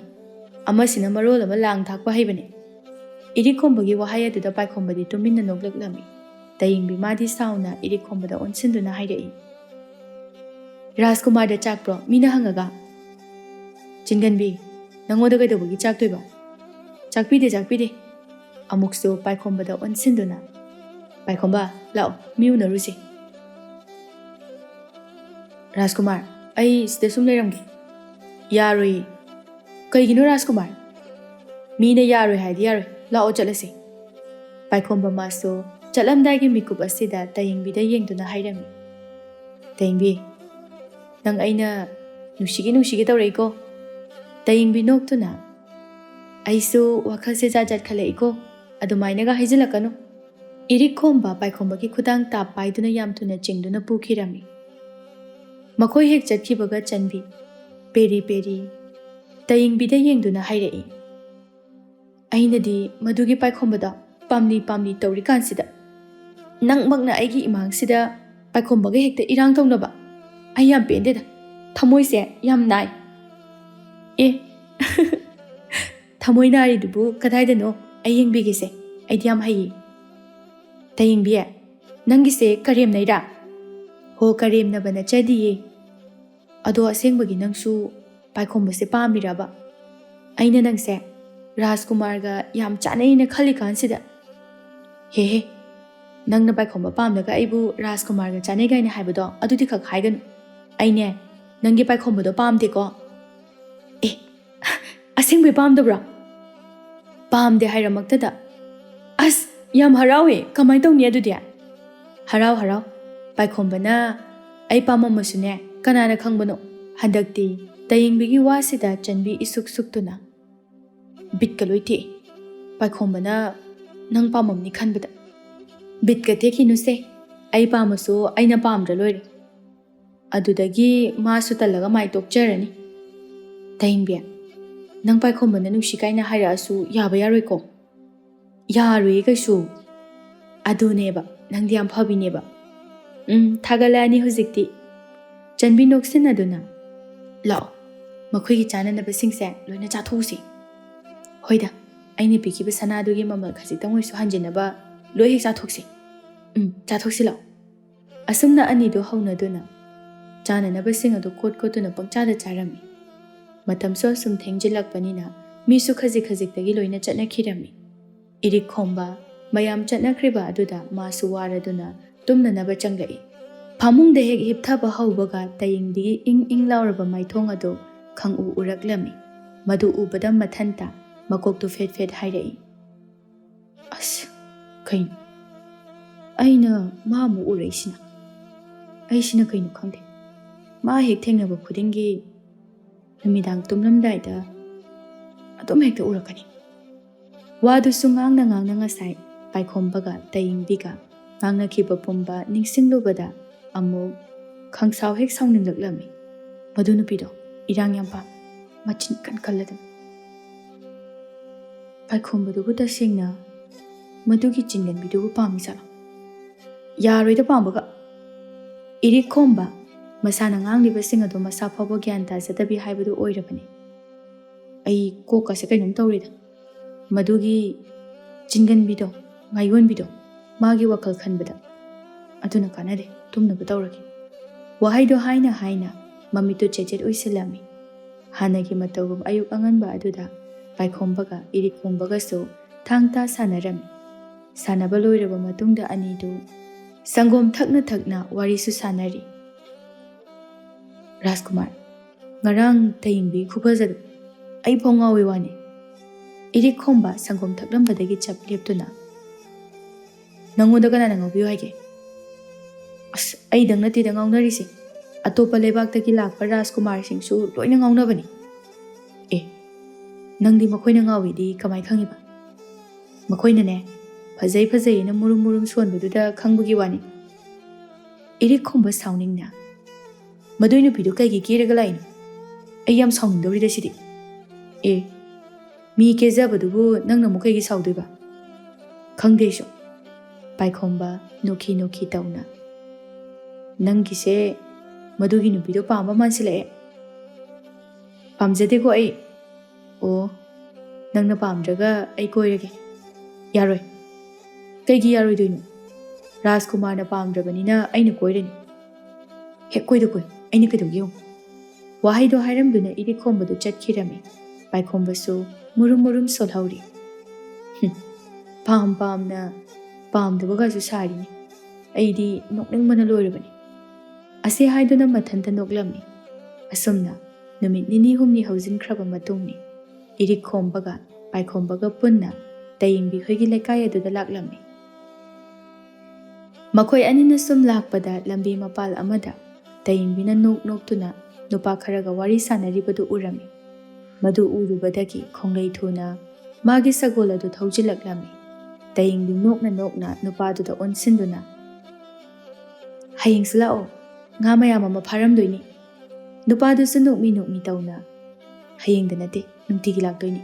ꯑꯃꯁꯤꯅ ꯃꯔꯣꯜ ꯑꯃ ꯂꯥꯡ ꯊꯥꯛꯄ ꯍꯩꯕꯅꯤ ꯏꯔꯤꯛ ꯈꯣꯝꯕꯒꯤ ꯋꯥꯍꯩ ꯑꯗꯨꯗ ꯄꯥꯏꯈꯣꯝꯕꯗꯤ ꯇꯨꯃꯤꯟꯅ ꯅꯣꯛꯂꯛꯂꯝꯃꯤ ꯇꯌꯦꯡꯕꯤ ꯃꯥꯗꯤ ꯁꯥꯎꯅ ꯏꯔꯤꯛ ꯈꯣꯝꯕꯗ ꯑꯣꯟꯁꯤꯟꯗꯨꯅ ꯍꯥꯏꯔꯛꯏ ꯔꯥꯖꯀꯨꯃꯥꯔꯗ ꯆꯥꯛꯄ꯭ꯔꯣ ꯃꯤꯅ ꯍꯪꯉꯒ ꯆꯤꯟꯒꯟꯕꯤ ꯅꯪꯉꯣꯟꯗ ꯀꯩꯗꯧꯕꯒꯤ ꯆꯥꯛꯇꯣꯏꯕ ꯆꯥꯛꯄꯤꯗꯦ ꯑꯃꯨꯛꯁꯨ ꯄꯥꯏꯈꯣꯝꯕꯗ ꯑꯣꯟꯁꯤꯟꯗꯨꯅ ꯄꯥꯏꯈꯣꯝꯕ ꯂꯥꯛꯑꯣ ꯃꯤ ꯎꯅꯔꯨꯁꯤ ꯔꯥꯖꯀꯨꯃꯥꯔ ꯑꯩ ꯁꯤꯗ ꯁꯨꯝ ꯂꯩꯔꯝꯒꯦ ꯌꯥꯔꯣꯏ ꯀꯩꯒꯤꯅꯣ ꯔꯥꯖꯀꯨꯃꯥꯔ ꯃꯤꯅ ꯌꯥꯔꯣꯏ ꯍꯥꯏꯗꯤ ꯌꯥꯔꯣꯏ ꯂꯥꯛꯑꯣ ꯆꯠꯂꯁꯤ ꯄꯥꯏꯈꯣꯝꯕ ꯃꯥꯁꯨ ꯆꯠꯂꯝꯗꯥꯏꯒꯤ ꯃꯤꯀꯨꯞ ꯑꯁꯤꯗ ꯇꯌꯦꯡꯕꯤꯗ ꯌꯦꯡꯗꯨꯅ ꯍꯥꯏꯔꯝꯃꯤ ꯇꯌꯦꯡꯕꯤ ꯅꯪ ꯑꯩꯅ ꯅꯨꯡꯁꯤꯒꯦ ꯇꯧꯔꯛꯏꯀꯣ ꯇꯌꯦꯡꯕꯤ ꯅꯣꯛꯇꯨꯅ ꯑꯩꯁꯨ ꯋꯥꯈꯜꯁꯦ ꯖꯥꯠ ꯈꯜꯂꯛꯏꯀꯣ ꯑꯗꯨꯃꯥꯏꯅꯒ ꯍꯥꯏꯖꯤꯜꯂꯛꯀꯅꯨ ꯏꯔꯤꯛ ꯈꯣꯝꯕ ꯄꯥꯏꯈꯣꯝꯕꯒꯤ ꯈꯨꯗꯥꯡ ꯇꯥꯞ ꯄꯥꯏꯗꯨꯅ ꯌꯥꯝ ꯊꯨꯅ ꯆꯤꯡꯗꯨꯅ ꯄꯨꯈꯤꯔꯝꯃꯤ ꯃꯈꯣꯏ ꯍꯦꯛ ꯆꯠꯈꯤꯕꯒ ꯆꯟꯕꯤ ꯄꯦꯔꯤ ꯇꯌꯦꯡꯕꯤꯗ ꯌꯦꯡꯗꯨꯅ ꯍꯥꯏꯔꯛꯏ ꯑꯩꯅꯗꯤ ꯃꯗꯨꯒꯤ ꯄꯥꯏꯈꯣꯝꯕꯗ ꯄꯥꯝꯂꯤ ꯇꯧꯔꯤꯀꯥꯟꯁꯤꯗ ꯅꯪꯃꯛꯅ ꯑꯩꯒꯤ ꯏꯃꯥꯡꯁꯤꯗ ꯄꯥꯏꯈꯣꯝꯕꯒ ꯍꯦꯛꯇ ꯏꯔꯥꯡ ꯇꯧꯅꯕ ꯑꯩ ꯌꯥꯝ ꯄꯦꯟꯗꯦꯗ ꯊꯃꯣꯏꯁꯦ ꯌꯥꯝ ꯅꯥꯏ ꯑꯦ ꯊꯃꯣꯏ ꯅꯥꯔꯤꯗꯨꯕꯨ ꯀꯗꯥꯏꯗꯅꯣ ꯑꯩ ꯌꯦꯡꯕꯤꯒꯦꯁꯦ ꯑꯩꯗꯤ ꯌꯥꯝ ꯍꯩꯌꯦ ꯇꯌꯦꯡꯕꯤ ꯅꯪꯒꯤꯁꯦ ꯀꯔꯦꯝꯅꯩꯔꯥ ꯍꯣ ꯀꯔꯦꯝꯅꯕ ꯅꯠꯆꯗꯤꯌꯦ ꯑꯗꯣ ꯑꯁꯦꯡꯕꯒꯤ ꯅꯪꯁꯨ ꯄꯥꯏꯈꯣꯝꯕꯁꯦ ꯄꯥꯝꯃꯤꯔꯕ ꯑꯩꯅ ꯅꯪꯁꯦ ꯔꯥꯖꯀꯨꯃꯥꯔꯒ ꯌꯥꯝ ꯆꯥꯅꯩꯅ ꯈꯜꯂꯤꯀꯥꯟꯁꯤꯗ ꯍꯦ ꯅꯪꯅ ꯄꯥꯏꯈꯣꯝꯕ ꯄꯥꯝꯂꯒ ꯑꯩꯕꯨ ꯔꯥꯖꯀꯨꯃꯥꯔꯒ ꯆꯥꯅꯩ ꯀꯥꯏꯅ ꯍꯥꯏꯕꯗꯣ ꯑꯗꯨꯗꯤ ꯈꯛ ꯍꯥꯏꯒꯅꯨ ꯑꯩꯅꯦ ꯅꯪꯒꯤ ꯄꯥꯏꯈꯣꯝꯕꯗꯣ ꯄꯥꯝꯗꯦꯀꯣ ꯑꯦ ꯑꯁꯦꯡꯕꯩ ꯄꯥꯝꯗꯕ꯭ꯔꯣ ꯄꯥꯝꯗꯦ ꯍꯥꯏꯔꯃꯛꯇꯗ ꯑꯁ ꯌꯥꯝ ꯍꯔꯥꯎꯋꯦ ꯀꯃꯥꯏꯅ ꯇꯧꯅꯤ ꯑꯗꯨꯗꯤ ꯍꯔꯥꯎ ꯄꯥꯏꯈꯣꯝꯕꯅ ꯑꯩ ꯄꯥꯝꯃꯝꯃꯁꯨꯅꯦ ꯀꯅꯥꯅ ꯈꯪꯕꯅꯣ ꯍꯟꯗꯛꯇꯤ ꯇꯌꯦꯡꯕꯤꯒꯤ ꯋꯥꯁꯤꯗ ꯆꯟꯕꯤ ꯏꯁꯨꯛ ꯁꯨꯛꯇꯨꯅ ꯕꯤꯠꯀ ꯂꯣꯏ ꯇꯦꯛꯏ ꯄꯥꯏꯈꯣꯝꯕꯅ ꯅꯪ ꯄꯥꯝꯃꯝꯅꯤ ꯈꯟꯕꯗ ꯕꯤꯠꯀ ꯇꯦꯛꯈꯤꯅꯨꯁꯦ ꯑꯩ ꯄꯥꯝꯃꯁꯨ ꯑꯩꯅ ꯄꯥꯝꯗ꯭ꯔ ꯂꯣꯏꯔꯦ ꯑꯗꯨꯗꯒꯤ ꯃꯥꯁꯨ ꯇꯜꯂꯒ ꯃꯥꯏ ꯇꯣꯛꯆꯔꯅꯤ ꯇꯌꯦꯡꯕꯤ ꯅꯪ ꯄꯥꯏꯈꯣꯝꯕꯅ ꯅꯨꯡꯁꯤ ꯀꯥꯏꯅ ꯍꯥꯏꯔꯛꯑꯁꯨ ꯌꯥꯕ ꯌꯥꯔꯣꯏꯀꯣ ꯌꯥꯔꯣꯏꯌꯦ ꯀꯩꯁꯨ ꯑꯗꯨꯅꯦꯕ ꯅꯪꯗꯤ ꯌꯥꯝ ꯐꯕꯤꯅꯦꯕ ꯊꯥꯒꯠꯂꯛꯑꯅꯤ ꯍꯧꯖꯤꯛꯇꯤ ꯆꯟꯕꯤ ꯅꯣꯛꯁꯤꯟꯅꯗꯨꯅ ꯂꯥꯛꯑꯣ ꯃꯈꯣꯏꯒꯤ ꯆꯥꯅꯅꯕꯁꯤꯡꯁꯦ ꯂꯣꯏꯅ ꯆꯥꯊꯣꯛꯎꯁꯤ ꯍꯣꯏꯗ ꯑꯩꯅ ꯄꯤꯈꯤꯕ ꯁꯅꯥꯗꯨꯒꯤ ꯃꯃꯜ ꯈꯖꯤꯛꯇꯪ ꯑꯣꯏꯁꯨ ꯍꯟꯖꯤꯟꯅꯕ ꯂꯣꯏ ꯍꯦꯛ ꯆꯥꯊꯣꯛꯁꯤ ꯆꯥꯊꯣꯛꯁꯤ ꯂꯥꯛꯑꯣ ꯑꯁꯨꯝꯅ ꯑꯅꯤꯗꯨ ꯍꯧꯅꯗꯨꯅ ꯆꯥꯅꯅꯕꯁꯤꯡ ꯑꯗꯨ ꯀꯣꯠꯇꯨꯅ ꯄꯪꯆꯥꯗ ꯆꯥꯔꯝꯃꯤ ꯃꯇꯝꯁꯨ ꯑꯁꯨꯝ ꯊꯦꯡꯖꯤꯜꯂꯛꯄꯅꯤna ꯃꯤꯁꯨ ꯈꯖꯤꯛꯇꯒꯤ ꯂꯣꯏꯅ ꯆꯠꯅꯈꯤꯔꯝꯃꯤ ꯏꯔꯤꯛ ꯈꯣꯝꯕ ꯃꯌꯥꯝ ꯆꯠꯅꯈ꯭ꯔꯤꯕ ꯑꯗꯨꯗ ꯃꯥꯁꯨ ꯋꯥꯔꯗꯨꯅ ꯇꯨꯝꯅꯅꯕ ꯆꯪꯂꯛꯏ ꯐꯃꯨꯡꯗ ꯍꯦꯛ ꯍꯤꯞꯊꯕ ꯍꯧꯕꯒ ꯇꯌꯦꯡꯕꯤꯒꯤ ꯏꯪ ꯂꯥꯎꯔꯕ ꯃꯥꯏꯊꯣꯡ ꯑꯗꯨ ꯈꯪꯎ ꯎꯔꯛꯂꯝꯃꯤ ꯃꯗꯨ ꯎꯕꯗ ꯃꯊꯟꯇ ꯃꯀꯣꯛꯇꯨ ꯐꯦꯠ ꯍꯥꯏꯔꯛꯏ ꯑꯁ ꯀꯩꯅꯣ ꯑꯩꯅ ꯃꯥ ꯑꯃꯨꯛ ꯎꯔꯛꯏꯁꯤꯅ ꯑꯩꯁꯤꯅ ꯀꯩꯅꯣ ꯈꯪꯗꯦ ꯃꯥ ꯍꯦꯛ ꯊꯦꯡꯅꯕ ꯈꯨꯗꯤꯡꯒꯤ ꯅꯨꯃꯤꯗꯥꯡ ꯇꯨꯝꯂꯝꯗꯥꯏꯗ ꯑꯗꯨꯝ ꯍꯦꯛꯇ ꯎꯔꯛꯀꯅꯤ ꯋꯥꯗꯨꯁꯨ ꯉꯥꯡꯅ ꯉꯥꯡꯅ ꯉꯁꯥꯏ ꯄꯥꯏꯈꯣꯝꯕꯒ ꯇꯌꯦꯡꯕꯤꯒ ꯉꯥꯡꯅꯈꯤꯕ ꯄꯨꯝꯕ ꯅꯤꯡꯁꯤꯡꯂꯨꯕꯗ ꯑꯃꯨꯛ ꯈꯪꯁꯥꯎ ꯍꯦꯛ ꯁꯥꯎꯅꯤꯡꯂꯛꯂꯝꯃꯤ ꯃꯗꯨ ꯅꯨꯄꯤꯗꯣ ꯏꯔꯥꯡ ꯌꯥꯝ ꯄꯥꯝꯃꯤ ꯃꯆꯤꯟ ꯀꯟꯀꯜꯂꯗꯅ ꯄꯥꯏꯈꯣꯝꯕꯗꯨꯕꯨ ꯇꯁꯦꯡꯅ ꯃꯗꯨꯒꯤ ꯆꯤꯡꯒꯟꯕꯤꯗꯨꯕꯨ ꯄꯥꯝꯃꯤ ꯖꯥꯠꯂꯣ ꯌꯥꯔꯣꯏꯗ ꯄꯥꯝꯕꯒ ꯏꯔꯤꯛ ꯈꯣꯝꯕ ꯃꯁꯥꯅ ꯉꯥꯡꯂꯤꯕꯁꯤꯡ ꯑꯗꯨ ꯃꯁꯥ ꯐꯥꯎꯕ ꯒ꯭ꯌꯥꯟ ꯇꯥꯖꯗꯕꯤ ꯍꯥꯏꯕꯗꯨ ꯑꯣꯏꯔꯕꯅꯤ ꯑꯩ ꯀꯣꯛꯀꯁꯦ ꯀꯩꯅꯣꯝ ꯇꯧꯔꯤꯗ ꯃꯗꯨꯒꯤ ꯆꯤꯡꯒꯟꯕꯤꯗꯣ ꯉꯥꯌꯣꯟꯕꯤꯗꯣ ꯃꯥꯒꯤ ꯋꯥꯈꯜ ꯈꯟꯕꯗ ꯑꯗꯨꯅ ꯀꯥꯟꯅꯗꯦ ꯇꯨꯝꯅꯕ ꯇꯧꯔꯒꯦ ꯋꯥꯍꯩꯗꯣ ꯍꯥꯏꯅ ꯍꯥꯏꯅ ꯃꯃꯤꯠꯇꯨ ꯆꯦꯆꯦꯠ ꯑꯣꯏꯁꯤꯜꯂꯝꯃꯤ ꯍꯥꯟꯅꯒꯤ ꯃꯇꯧꯒꯨꯝ ꯑꯌꯨꯛ ꯑꯉꯟꯕ ꯑꯗꯨꯗ ꯄꯥꯏꯈꯣꯝꯕꯒ ꯏꯔꯤꯛ ꯈꯣꯝꯕꯒꯁꯨ ꯊꯥꯡ ꯇꯥ ꯁꯥꯟꯅꯔꯝꯃꯤ ꯁꯥꯟꯅꯕ ꯂꯣꯏꯔꯕ ꯃꯇꯨꯡꯗ ꯑꯅꯤꯗꯨ ꯁꯪꯒꯣꯝ ꯊꯛꯅ ꯊꯛꯅ ꯋꯥꯔꯤꯁꯨ ꯁꯥꯟꯅꯔꯤ ꯔꯥꯖꯀꯨꯃꯥꯔ ꯉꯔꯥꯡ ꯇꯌꯦꯡꯕꯤ ꯈꯨꯐꯖꯗꯣ ꯑꯩ ꯐꯥꯎ ꯉꯥꯎꯋꯦ ꯋꯥꯅꯤ ꯏꯔꯤꯛ ꯈꯣꯝꯕ ꯁꯪꯒꯣꯝ ꯊꯛꯂꯝꯕꯗꯒꯤ ꯆꯞ ꯂꯦꯞꯇꯨꯅ ꯅꯪꯉꯣꯟꯗ ꯀꯅꯥꯅ ꯉꯥꯎꯕꯤꯌꯨ ꯍꯥꯏꯒꯦ ꯑꯁ ꯑꯩꯗꯪ ꯅꯠꯇꯦꯗ ꯉꯥꯎꯅꯔꯤꯁꯦ ꯑꯇꯣꯞꯄ ꯂꯩꯕꯥꯛꯇꯒꯤ ꯂꯥꯛꯄ ꯔꯥꯖꯀꯨꯃꯥꯔꯁꯤꯡꯁꯨ ꯂꯣꯏꯅ ꯉꯥꯎꯅꯕꯅꯤ ꯑꯦ ꯅꯪꯗꯤ ꯃꯈꯣꯏꯅ ꯉꯥꯎꯏꯗꯤ ꯀꯃꯥꯏ ꯈꯪꯉꯤꯕ ꯃꯈꯣꯏꯅꯅꯦ ꯐꯖꯩ ꯐꯖꯩꯅ ꯃꯨꯔꯨꯝ ꯃꯨꯔꯨꯝ ꯁꯣꯟꯕꯗꯨꯗ ꯈꯪꯕꯒꯤ ꯋꯥꯅꯤ ꯏꯔꯤꯛ ꯈꯣꯝꯕ ꯁꯥꯎꯅꯤꯡꯅ ꯃꯗꯨꯏ ꯅꯨꯄꯤꯗꯨ ꯀꯩꯒꯤ ꯀꯦꯔꯒ ꯂꯥꯛꯏꯅꯣ ꯑꯩ ꯌꯥꯝ ꯁꯥꯎꯅꯤꯡꯗꯧꯔꯤꯗ ꯁꯤꯗꯤ ꯑꯦ ꯃꯤ ꯀꯦꯖꯕꯗꯨꯕꯨ ꯅꯪꯅ ꯑꯃꯨꯛ ꯀꯩꯒꯤ ꯁꯥꯎꯗꯣꯏꯕ ꯈꯪꯗꯦ ꯑꯩꯁꯨ ꯄꯥꯏꯈꯣꯝꯕ ꯅꯣꯛꯈꯤ ꯅꯣꯛꯈꯤ ꯇꯧꯅ ꯅꯪꯒꯤꯁꯦ ꯃꯗꯨꯒꯤ ꯅꯨꯄꯤꯗꯣ ꯄꯥꯝꯕ ꯃꯥꯟꯁꯤꯜꯂꯛꯑꯦ ꯄꯥꯝꯖꯗꯦꯀꯣ ꯑꯩ ꯑꯣ ꯅꯪꯅ ꯄꯥꯝꯗ꯭ꯔꯒ ꯑꯩ ꯀꯣꯏꯔꯒꯦ ꯌꯥꯔꯣꯏ ꯀꯩꯒꯤ ꯌꯥꯔꯣꯏꯗꯣꯏꯅꯣ ꯔꯥꯖꯀꯨꯃꯥꯔꯅ ꯄꯥꯝꯗ꯭ꯔꯕꯅꯤꯅ ꯑꯩꯅ ꯀꯣꯏꯔꯅꯤ ꯍꯦꯛ ꯀꯣꯏꯗ ꯀꯣꯏ ꯑꯩꯅ ꯀꯩꯗꯧꯒꯦ ꯌꯦꯡꯉꯨ ꯋꯥꯍꯩꯗꯣ ꯍꯥꯏꯔꯝꯗꯨꯅ ꯏꯔꯤꯛ ꯈꯣꯝꯕꯗꯨ ꯆꯠꯈꯤꯔꯝꯃꯤ ꯄꯥꯏꯈꯣꯝꯕꯁꯨ ꯃꯨꯔꯨꯝ ꯃꯨꯔꯨꯝ ꯁꯣꯜꯍꯧꯔꯤ ꯄꯥꯝꯅ ꯄꯥꯝꯗꯕꯒꯁꯨ ꯁꯥꯔꯤꯅꯤ ꯑꯩꯗꯤ ꯅꯣꯛꯅꯤꯡꯕꯅ ꯂꯣꯏꯔꯕꯅꯤ ꯑꯁꯤ ꯍꯥꯏꯗꯨꯅ ꯃꯊꯟꯇ ꯅꯣꯛꯂꯝꯃꯤ ꯑꯁꯨꯝꯅ ꯅꯨꯃꯤꯠ ꯅꯤꯅꯤ ꯍꯨꯝꯅꯤ ꯍꯧꯖꯤꯟꯈ꯭ꯔꯕ ꯃꯇꯨꯡꯅꯤ ꯏꯔꯤꯛ ꯈꯣꯝꯕꯒ ꯄꯥꯏꯈꯣꯝꯕꯒ ꯄꯨꯟꯅ ꯇꯌꯦꯡꯕꯤ ꯍꯣꯏꯒꯤ ꯂꯩꯀꯥꯏ ꯑꯗꯨꯗ ꯂꯥꯛꯂꯝꯃꯤ ꯃꯈꯣꯏ ꯑꯅꯤꯅ ꯁꯨꯝ ꯂꯥꯛꯄꯗ ꯂꯝꯕꯤ ꯃꯄꯥꯜ ꯑꯃꯗ ꯇꯌꯦꯡꯕꯤꯅ ꯅꯣꯛ ꯅꯣꯛꯇꯨꯅ ꯅꯨꯄꯥ ꯈꯔꯒ ꯋꯥꯔꯤ ꯁꯥꯟꯅꯔꯤꯕꯗꯨ ꯎꯔꯝꯃꯤ ꯃꯗꯨ ꯎꯔꯨꯕꯗꯒꯤ ꯈꯣꯡꯂꯩ ꯊꯨꯅ ꯃꯥꯒꯤ ꯁꯒꯣꯜ ꯑꯗꯨ ꯊꯧꯖꯤꯜꯂꯛꯂꯝꯃꯤ ꯇꯌꯦꯡꯕꯤ ꯅꯣꯛꯅ ꯅꯣꯛꯅ ꯅꯨꯄꯥꯗꯨꯗ ꯑꯣꯟꯁꯤꯟꯗꯨꯅ ꯍꯌꯦꯡꯁꯨ ꯂꯥꯛꯑꯣ ꯉꯥ ꯃꯌꯥꯝ ꯑꯃ ꯐꯥꯔꯝꯗꯣꯏꯅꯤ ꯅꯨꯄꯥꯗꯨꯁꯨ ꯅꯣꯛꯃꯤ ꯅꯣꯛꯃꯤ ꯇꯧꯅ ꯍꯌꯦꯡꯗ ꯅꯠꯇꯦ ꯅꯨꯡꯇꯤꯒꯤ ꯂꯥꯛꯇꯣꯏꯅꯤ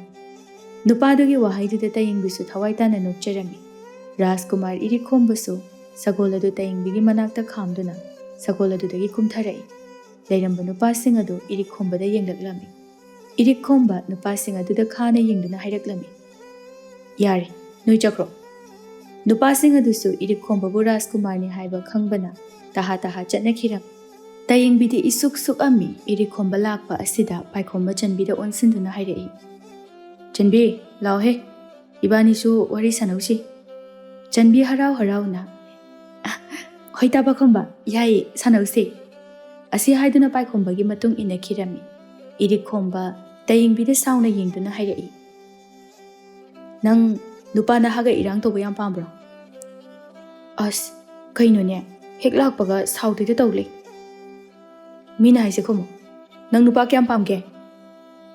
ꯅꯨꯄꯥꯗꯨꯒꯤ ꯋꯥꯍꯩꯗꯨꯗ ꯇꯌꯦꯡꯕꯤꯁꯨ ꯊꯋꯥꯏ ꯇꯥꯅ ꯅꯣꯛꯆꯔꯝꯃꯤ ꯔꯥꯖꯀꯨꯃꯥꯔ ꯏꯔꯤꯛ ꯈꯣꯝꯕꯁꯨ ꯁꯒꯣꯜ ꯑꯗꯨ ꯇꯌꯦꯡꯕꯤꯒꯤ ꯃꯅꯥꯛꯇ ꯈꯥꯝꯗꯨꯅ ꯁꯒꯣꯜ ꯑꯗꯨꯗꯒꯤ ꯀꯨꯝꯊꯔꯛꯏ ꯂꯩꯔꯝꯕ ꯅꯨꯄꯥꯁꯤꯡ ꯑꯗꯨ ꯏꯔꯤꯛ ꯈꯣꯝꯕꯗ ꯌꯦꯡꯂꯛꯂꯝꯃꯤ ꯏꯔꯤꯛ ꯈꯣꯝꯕ ꯅꯨꯄꯥꯁꯤꯡ ꯑꯗꯨꯗ ꯈꯥꯅ ꯌꯦꯡꯗꯨꯅ ꯍꯥꯏꯔꯛꯂꯝꯃꯤ ꯌꯥꯔꯦ ꯅꯣꯏ ꯆꯠꯈ꯭ꯔꯣ ꯅꯨꯄꯥꯁꯤꯡ ꯑꯗꯨꯁꯨ ꯏꯔꯤꯛ ꯈꯣꯝꯕꯕꯨ ꯔꯥꯖꯀꯨꯃꯥꯔꯅꯤ ꯍꯥꯏꯕ ꯈꯪꯕꯅ ꯇꯍꯥ ꯇꯍꯥ ꯆꯠꯅꯈꯤꯔꯝꯃꯤ ꯇꯌꯦꯡꯕꯤꯗꯤ ꯏꯁꯨꯛ ꯁꯨꯛꯑꯝꯃꯤ ꯏꯔꯤꯛ ꯈꯣꯝꯕ ꯂꯥꯛꯄ ꯑꯁꯤꯗ ꯄꯥꯏꯈꯣꯝꯕ ꯆꯟꯕꯤꯗ ꯑꯣꯟꯁꯤꯟꯗꯨꯅ ꯍꯥꯏꯔꯛꯏ ꯆꯟꯕꯤ ꯂꯥꯎꯍꯦ ꯏꯕꯥꯅꯤꯁꯨ ꯋꯥꯔꯤ ꯁꯥꯟꯅꯧꯁꯤ ꯆꯟꯕꯤ ꯍꯔꯥꯎ ꯍꯔꯥꯎꯅ ꯍꯣꯏ ꯇꯥ ꯄꯥꯈꯣꯝꯕ ꯌꯥꯏꯌꯦ ꯁꯥꯟꯅꯧꯁꯦ ꯑꯁꯤ ꯍꯥꯏꯗꯨꯅ ꯄꯥꯏꯈꯣꯝꯕꯒꯤ ꯃꯇꯨꯡ ꯏꯟꯅꯈꯤꯔꯝꯃꯤ ꯏꯔꯤꯛ ꯈꯣꯝꯕ ꯇꯌꯦꯡꯕꯤꯗ ꯁꯥꯎꯅ ꯌꯦꯡꯗꯨꯅ ꯍꯥꯏꯔꯛꯏ ꯅꯪ ꯅꯨꯄꯥ ꯅꯍꯥꯒ ꯏꯔꯥꯡ ꯇꯧꯕ ꯌꯥꯝ ꯄꯥꯝꯕ꯭ꯔꯣ ꯑꯁ ꯀꯩꯅꯣꯅꯦ ꯍꯦꯛ ꯂꯥꯛꯄꯒ ꯁꯥꯎꯗꯣꯏꯗ ꯇꯧ ꯂꯩ ꯃꯤꯅ ꯍꯥꯏꯁꯦ ꯈꯨꯝꯃꯨ ꯅꯪ ꯅꯨꯄꯥ ꯀꯌꯥꯝ ꯄꯥꯝꯒꯦ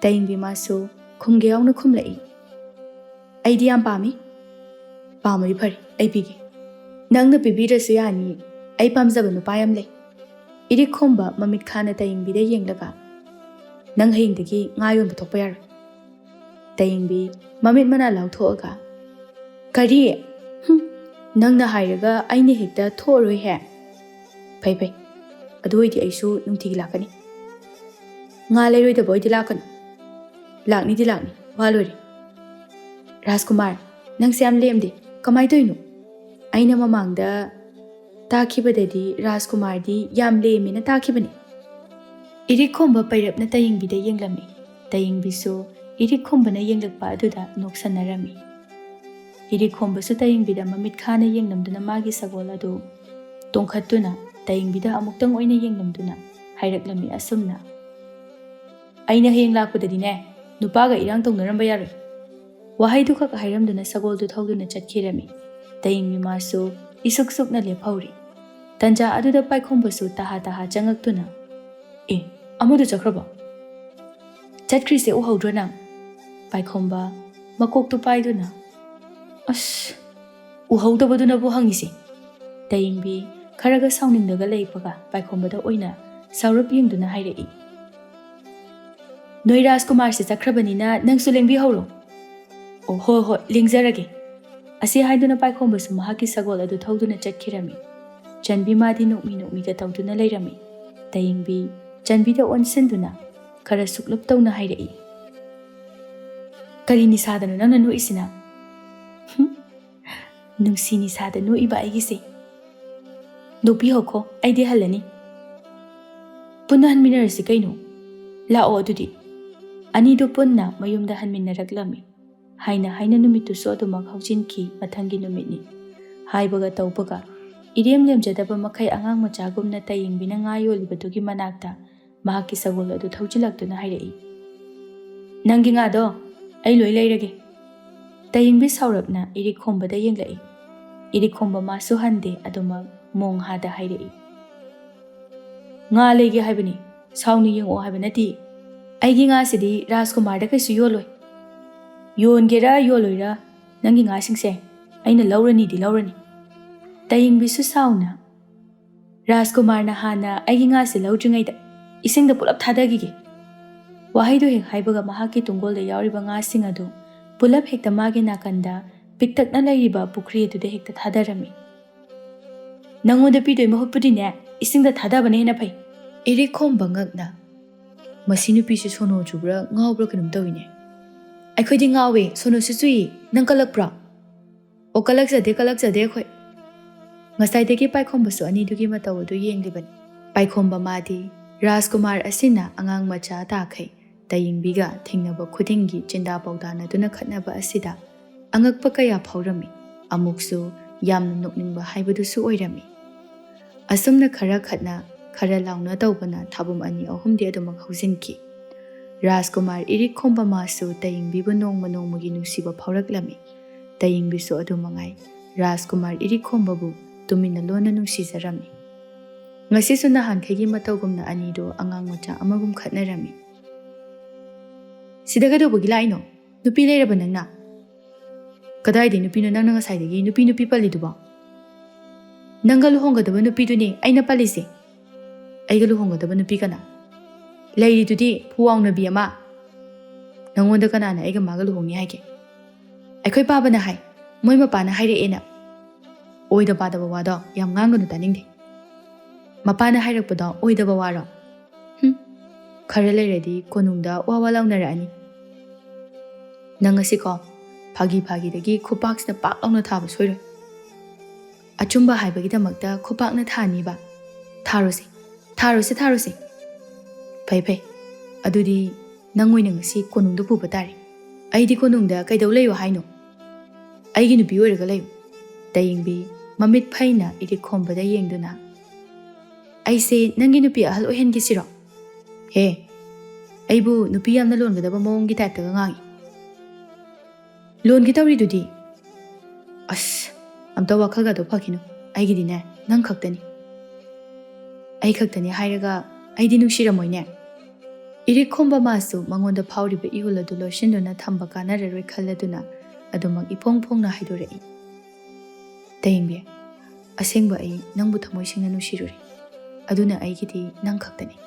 ꯇꯌꯦꯡꯕꯤ ꯃꯥꯁꯨ ꯈꯨꯝꯒꯦ ꯌꯥꯎꯅ ꯈꯨꯝꯂꯛꯏ ꯑꯩꯗꯤ ꯌꯥꯝ ꯄꯥꯝꯃꯤ ꯄꯥꯝꯃꯗꯤ ꯐꯔꯦ ꯑꯩ ꯄꯤꯒꯦ ꯅꯪꯅ ꯄꯤꯕꯤꯔꯁꯨ ꯌꯥꯅꯤ ꯑꯩ ꯄꯥꯝꯖꯕ ꯅꯨꯄꯥ ꯌꯥꯝ ꯂꯩ ꯏꯔꯤꯛ ꯈꯣꯝꯕ ꯃꯃꯤꯠ ꯈꯥꯅ ꯇꯌꯦꯡꯕꯤꯗ ꯌꯦꯡꯂꯒ ꯅꯪ ꯍꯌꯦꯡꯗꯒꯤ ꯉꯥ ꯌꯣꯟꯕ ꯊꯣꯛꯄ ꯌꯥꯔꯣꯏ ꯇꯌꯦꯡꯕꯤ ꯃꯃꯤꯠ ꯃꯅꯥ ꯂꯥꯎꯊꯣꯛꯑꯒ ꯀꯔꯤ ꯅꯪꯅ ꯍꯥꯏꯔꯒ ꯑꯩꯅ ꯍꯦꯛꯇ ꯊꯣꯛꯑꯔꯣꯏꯍꯦ ꯐꯩ ꯐꯩ ꯑꯗꯨ ꯑꯣꯏꯗꯤ ꯑꯩꯁꯨ ꯅꯨꯡꯇꯤꯒꯤ ꯂꯥꯛꯀꯅꯤ ꯉꯥ ꯂꯩꯔꯣꯏꯗꯕ ꯑꯣꯏꯗꯤ ꯂꯥꯛꯀꯅꯨ ꯂꯥꯛꯅꯤꯗꯤ ꯂꯥꯛꯅꯤ ꯋꯥ ꯂꯣꯏꯔꯦ ꯔꯥꯖꯀꯨꯃꯥꯔ ꯅꯪꯁꯦ ꯌꯥꯝ ꯂꯦꯝꯗꯦ ꯀꯃꯥꯏꯅ ꯇꯧꯔꯤꯅꯣ ꯑꯩꯅ ꯃꯃꯥꯡꯗ ꯇꯥꯈꯤꯕꯗꯗꯤ ꯔꯥꯖꯀꯨꯃꯥꯔꯗꯤ ꯌꯥꯝ ꯂꯦꯝꯃꯦꯅ ꯇꯥꯈꯤꯕꯅꯤ ꯏꯔꯤꯛ ꯈꯣꯝꯕ ꯄꯩꯔꯞꯅ ꯇꯌꯦꯡꯕꯤꯗ ꯌꯦꯡꯂꯝꯃꯤ ꯇꯌꯦꯡꯕꯤꯁꯨ ꯏꯔꯤꯛ ꯈꯣꯝꯕꯅ ꯌꯦꯡꯂꯛꯄ ꯑꯗꯨꯗ ꯅꯣꯛꯁꯟꯅꯔꯝꯃꯤ ꯏꯔꯤꯛ ꯈꯣꯝꯕꯁꯨ ꯇꯌꯦꯡꯕꯤꯗ ꯃꯃꯤꯠ ꯈꯥꯅ ꯌꯦꯡꯂꯝꯗꯨꯅ マギ ꯁꯒꯣꯜ ꯑꯗꯨ ꯇꯣꯡꯈꯠꯇꯨꯅ ꯇꯌꯦꯡꯕꯤꯗ ꯑꯃꯨꯛꯇꯪ ꯑꯣꯏꯅ ꯌꯦꯡꯂꯝꯗꯨꯅ ꯍꯥꯏꯔꯛꯂꯝꯃꯤ ꯑꯁꯨꯝꯅ ꯑꯩꯅ ꯍꯌꯦꯡ ꯂꯥꯛꯄꯗꯗꯤꯅꯦ ꯅꯨꯄꯥꯒ ꯏꯔꯥꯡ ꯇꯧꯅꯔꯝꯕ ꯌꯥꯔꯣꯏ ꯋꯥꯍꯩꯗꯨ ꯈꯛ ꯍꯥꯏꯔꯝꯗꯨꯅ ꯁꯒꯣꯜꯗꯨ ꯊꯧꯗꯨꯅ ꯆꯠꯈꯤꯔꯝꯃꯤ ꯇꯌꯦꯡꯕꯤ ꯃꯥꯁꯨ ꯏꯁꯨꯛ ꯁꯨꯛꯅ ꯂꯦꯞꯍꯧꯔꯤ Tanja aduda paikhombasu taha taha changaktuna. Amadu chakraba. Chatkrise uhaudra nang. Paikhomba makoktu paiduna. As uhaudabaduna bu hangisi. Tayingbi kharaga sauningdaga leipaga paikhomba oina saurap yengduna hairei. Noi Rajkumar se chakrabanina nangsu lengbi hauro. Ho lengjarage. Asi haiduna paikhombasu mahaki sagol adu thauduna chatkirami. Chanbi madi nokmi ga tawduna leirami. Tayingbi chanbi da onsenduna khara suklap tawna hairei. Kari ni sadanu nangna nu isina. Nungsi ni sada nu iba aigise. Nupi hoko aidi halani. Punna hanminarasi kaino. Lao adudi. Anido punna mayumda hanminaraglami. Haina numitu so adumak haujinki mathangi numitni. Haibaga tawbaga. Idem lemjadaba makai angang machagumna tayingbina ngayolibatugi manakta mahaki sagol adu thaujilaktuna hairei. Nangi nga do ai loi leirage. Tayingbi saurapna irikhomba da yenglai. Irikhomba masu hande aduma mong hada hairei. Nga lege haibani sauni yengo haibanati. Aigi nga sidi Rajkumar da kaisu yoloi. Yongera yoloira nangi nga singse aina laurani di laurani. Tayingbi su sauna. Rajkumar na hana aigi nga si laudringaida isingda pulap thadagige. Wahaido hek haibaga mahaki tungolda yauriba nga singadu pulap hekta magi nakanda piktak na laiba pukri adu hekta thadarami. Nangoda pidoi mahutpudine isingda thadabane hena pai. Irikhomba ngakna. Masinu pisu sono chubra ngawbra kanum tawine. Aikhodi ngawe sono sichui nang kalakpra. O kalakjade khoi. Ngasaidagi paikhombasu anidugi mataw adu yenglibani. Paikhomba madi Rajkumar asina angang macha takai tayingbiga thingnaba khudingi chinda pawdana duna khatnaba asida angakpa kaya phawrami amuksu yamna nokningba haibadusu oirami. Asumna khara khatna khara launa tawbana thabum ani ahum de adumak hausinki. Rajkumar irikhomba masu tayingbibu nongmagi nungsiba phawraklami. Tayingbisu adumangai Rajkumar irikhombabu tumina lona nungsizarami. Ngasisu nahan khegi matawgumna anido angang macha amagum khatnarami. Sidaga do bugila ino nupi leiraba nangna. Kadai de nupi no nangna ngasaidagi nupi paliduba. Nanga luhongadaba nupi duni aina palise. Aiga luhongadaba nupi kana. Leiri dudi puwang nabi ama. Nangonda kana na aiga maga luhongni haike. Aikhoi baba na hai. Moi mapa na haire ena. Oida bada wado yam nganganu taningde. Mapa na hairakpada oida bawaro. Khara leiradi konungda wawa launarani. Nangasiko phagi dagi khupak na pak launa thaba soiroi. Achumba haibagidamagta khupak na thaniba. Tharosi. Pai. Adudi nangoi nangasi konungda puba tari. Aidi konungda kaidau leyo haino. Aigi nupi oiraga leyo. Tayingbi mamit phaina irikhomba da yengduna. Aise nangi nupi ahal ohen gisiro. He. Aibu nupi yamna longadaba mawongi typetaga ngangi. Longi tawridudi. As amta wakhalga do phakino. Aigidine nang khaktani. Ai khaktani hairaga aidi nuksiramoine. Irikhomba masu mangonda phawriba ihuladu loshinduna thamba kanararoi khalladuna adumak ipong-pongna haidorei. Tayingbi asengba ai nangbu thamoisingna nushiruri. Aduna aigidi nang khaktani.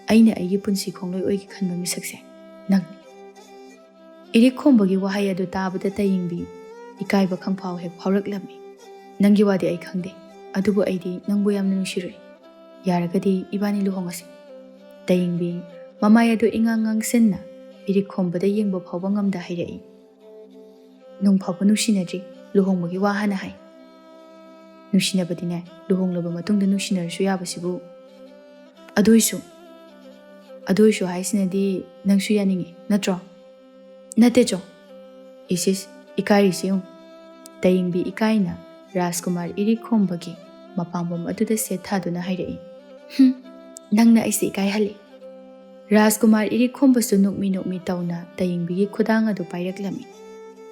Aina aigi punsi khongloi oigi khanba misakse nang. Irikhomba gi wahai adu tabada tayingbi ikaiba khangphau hek phawraklami. Nangi wadi ai khangde. Adubu aidi nangbu yamna nushiruri. Yaragadi ibani luhongasi. Tayingbi mamaya do ingangang senna irikhomba da yengba phawba ngamda hairei. Nung phawba nusinadri luhongba gi wahana hai. Nusinabadine luhonglaba matungda nusinarasu yabasibu. Aduisu haisinadi nangsu yaningi natro. Natecho. Isis ikairisiung. Tayingbi ikaina Rajkumar irikhomba gi mapambam aduda sethaduna hairei. Nangna aisi ikai hali. Rajkumar irikhombasu nukmi tawna tayingbigi khudang adu pairaklami.